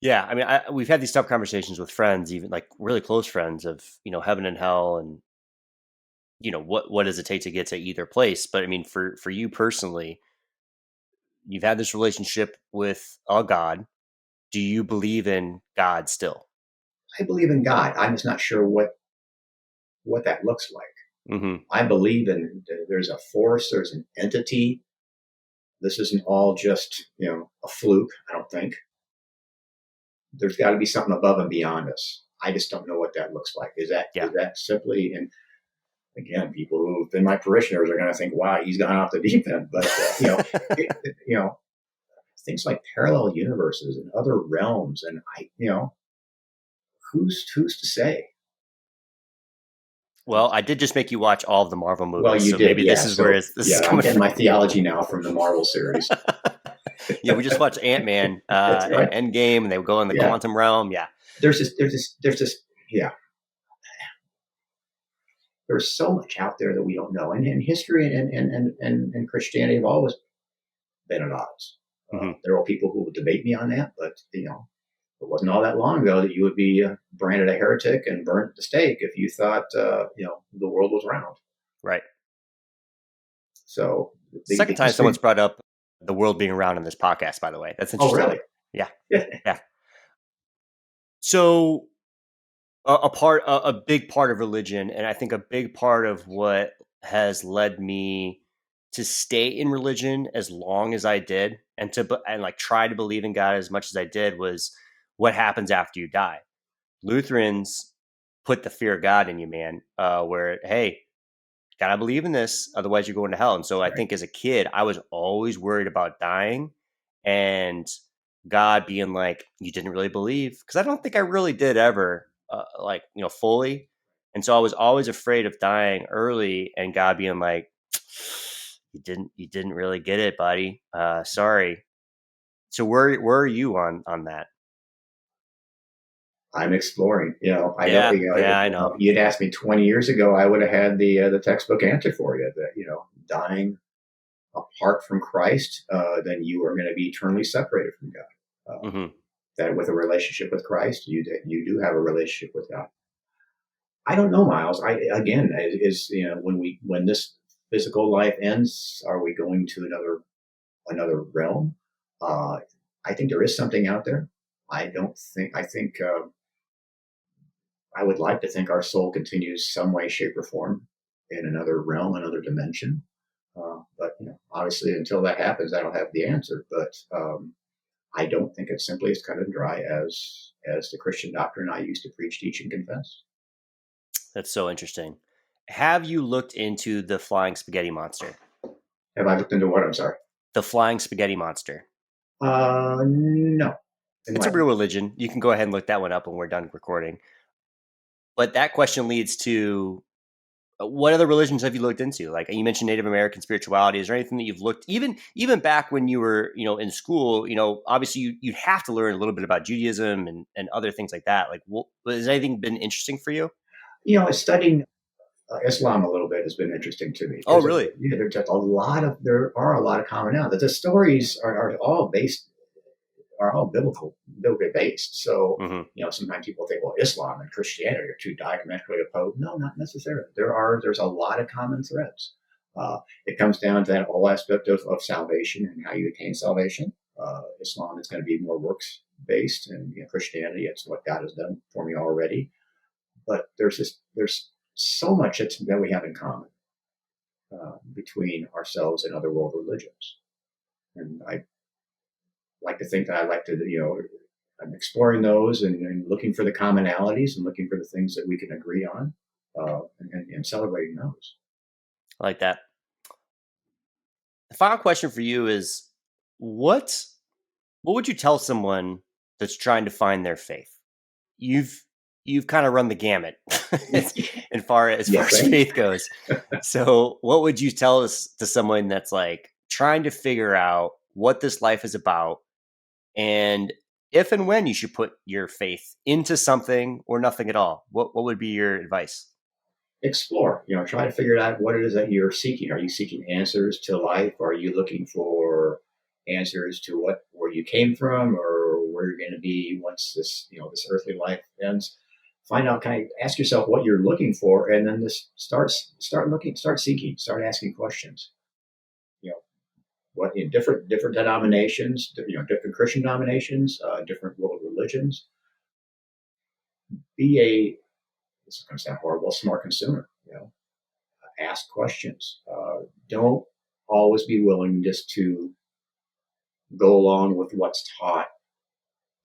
Yeah, I mean, we've had these tough conversations with friends, even like really close friends, of heaven and hell, and what does it take to get to either place. But I mean, for you personally, you've had this relationship with a God. Do you believe in God still? I believe in God. I'm just not sure what that looks like. Mm-hmm. I believe in there's a force, there's an entity. This isn't all just, a fluke, I don't think. There's got to be something above and beyond us. I just don't know what that looks like. Is that Yeah. is that simply, and again, people who've been my parishioners are going to think, "Wow, he's gone off the deep end." But things like parallel universes and other realms, and who's to say? Well, I did just make you watch all of the Marvel Well, movies, you so did, maybe yeah. So this is yeah, I'm coming getting from. my theology now from the Marvel series. Yeah, we just watched Ant Man That's and right. Endgame, and they go in the Yeah, quantum realm. Yeah, there's this. Yeah, there's so much out there that we don't know, and history and Christianity have always been at odds. hmm There are people who will debate me on that, but it wasn't all that long ago that you would be branded a heretic and burned at the stake if you thought the world was round. right. So Second the time someone's history. brought up the world being around in this podcast. By the way, that's Oh, interesting. really? Yeah, yeah. So a big part of religion, and I think a big part of what has led me to stay in religion as long as I did, and like try to believe in God as much as I did, was what happens after you die. Lutherans put the fear of God in you, man. Where hey, gotta believe in this, otherwise you're going to hell. And so I Right. think as a kid, I was always worried about dying and God being like, "You didn't really believe," because I don't think I really did ever, like fully. And so I was always afraid of dying early, and God being like, "You didn't really get it, buddy. Sorry." So where are you on that? I'm exploring. I don't. Yeah, yeah, I know. You'd asked me 20 years ago, I would have had the textbook answer for you. That dying apart from Christ, then you are going to be eternally separated from God. Hmm. That with a relationship with Christ, you do have a relationship with God. I don't know, Miles. I again is when this physical life ends, are we going to another realm? Uh, I think there is something out there. I don't think. I think I would like to think our soul continues some way, shape, or form in another realm, another dimension. But obviously, until that happens, I don't have the answer. But I don't think it's simply as cut and dry as the Christian doctrine I used to preach, teach, and confess. That's so interesting. Have you looked into the flying spaghetti monster? Have I looked into what? I'm sorry. The flying spaghetti monster. No. It's a real religion. You can go ahead and look that one up when we're done recording. But that question leads to what other religions have you looked into? Like you mentioned Native American spirituality. Is there anything that you've looked even back when you were, in school, obviously you'd have to learn a little bit about Judaism and other things like that. Like has anything been interesting for you? Studying Islam a little bit has been interesting to me Oh, because really? there are a lot of commonalities. The stories are all biblically based. So, Hmm. sometimes people think, well, Islam and Christianity are two diametrically opposed. No, not necessarily. There's a lot of common threads. It comes down to that whole aspect of salvation and how you attain salvation. Islam is going to be more works based, and Christianity, it's what God has done for me already. But there's so much that we have in common between ourselves and other world religions, and I like to think that I like to I'm exploring those and looking for the commonalities and looking for the things that we can agree on, and celebrating those. I like that. The final question for you is what what would you tell someone that's trying to find their faith? You've you've kind of run the gamut as far Yes, as thank you. faith goes. So, what would you tell us to someone that's like trying to figure out what this life is about and if and when you should put your faith into something or nothing at all? What would be your advice? Explore. Try to figure out what it is that you're seeking. Are you seeking answers to life? Are you looking for answers to where you came from, or where you're going to be once this earthly life ends? Find out. Kind of ask yourself what you're looking for, and then just start looking, start seeking, start asking questions. You know, what in different denominations, different Christian denominations, different world religions. Be a This is going to sound horrible, smart consumer. Ask questions. Don't always be willing just to go along with what's taught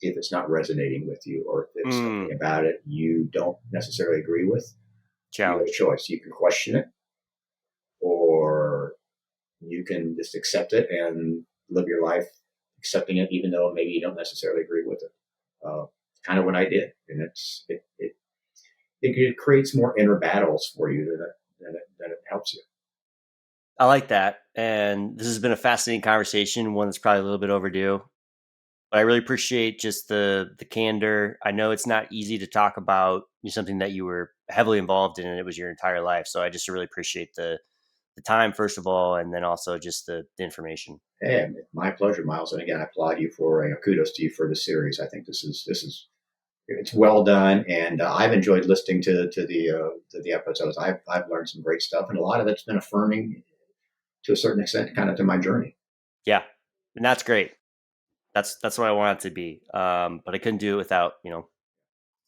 if it's not resonating with you, or if it's something Mm, about it you don't necessarily agree with. You have a challenge. choice. You can question it, or you can just accept it and live your life accepting it, even though maybe you don't necessarily agree with it. It's kind of what I did, and it creates more inner battles for you than it helps you. I like that. And this has been a fascinating conversation, one that's probably a little bit overdue. But I really appreciate just the candor. I know it's not easy to talk about something that you were heavily involved in and it was your entire life. So I just really appreciate the time, first of all, and then also just the information. And my pleasure, Miles. And again, I applaud you for kudos to you for the series. I think this is it's well done, and I've enjoyed listening to the episodes. I've learned some great stuff, and a lot of it's been affirming to a certain extent, kind of to my journey. Yeah. And that's great. That's what I want it to be. But I couldn't do it without,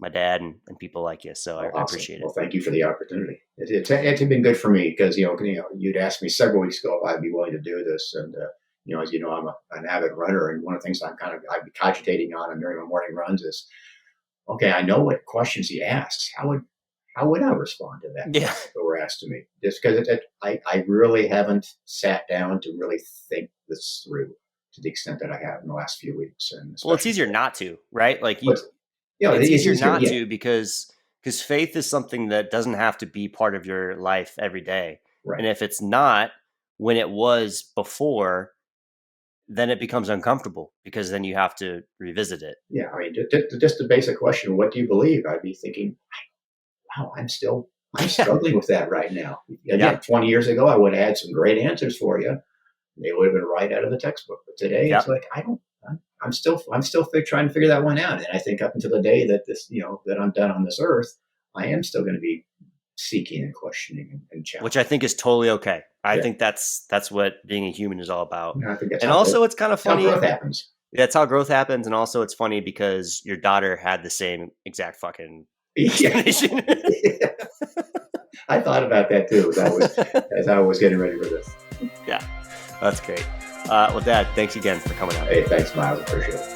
my dad and people like you. So I, Well, I awesome. appreciate it. Well, thank you for the opportunity. It's been good for me because you'd asked me several weeks ago if I'd be willing to do this, and as you know, I'm an avid runner, and one of the things I'd be cogitating on during my morning runs is, okay, I know what questions he asks. How would I respond to that Yeah. question that were asked to me? Just because I really haven't sat down to really think this through to the extent that I have in the last few weeks, and Well, it's especially easier not to, right? Like but it's it's easier easier. not Yeah, to because faith is something that doesn't have to be part of your life every day. right. And if it's not when it was before, then it becomes uncomfortable because then you have to revisit it. Yeah, I mean, just the basic question, what do you believe? I'd be thinking, wow, I'm Yeah. struggling with that right now. Yeah. Again, 20 years ago, I would have had some great answers for you. They would have been right out of the textbook. But today, it's Yep. like, I'm still trying to figure that one out. And I think up until the day that that I'm done on this earth, I am still going to be seeking and questioning and which I challenging. think is totally okay. I Yeah, think that's what being a human is all about. I think And also, it's kind of that's how growth funny. happens. That's how growth happens, and also it's funny because your daughter had the same exact fucking Yeah. explanation. Yeah. I thought about that too as I was getting ready for this. Yeah, that's great. Well, Dad, thanks again for coming out. Hey, thanks, Miles. Appreciate it.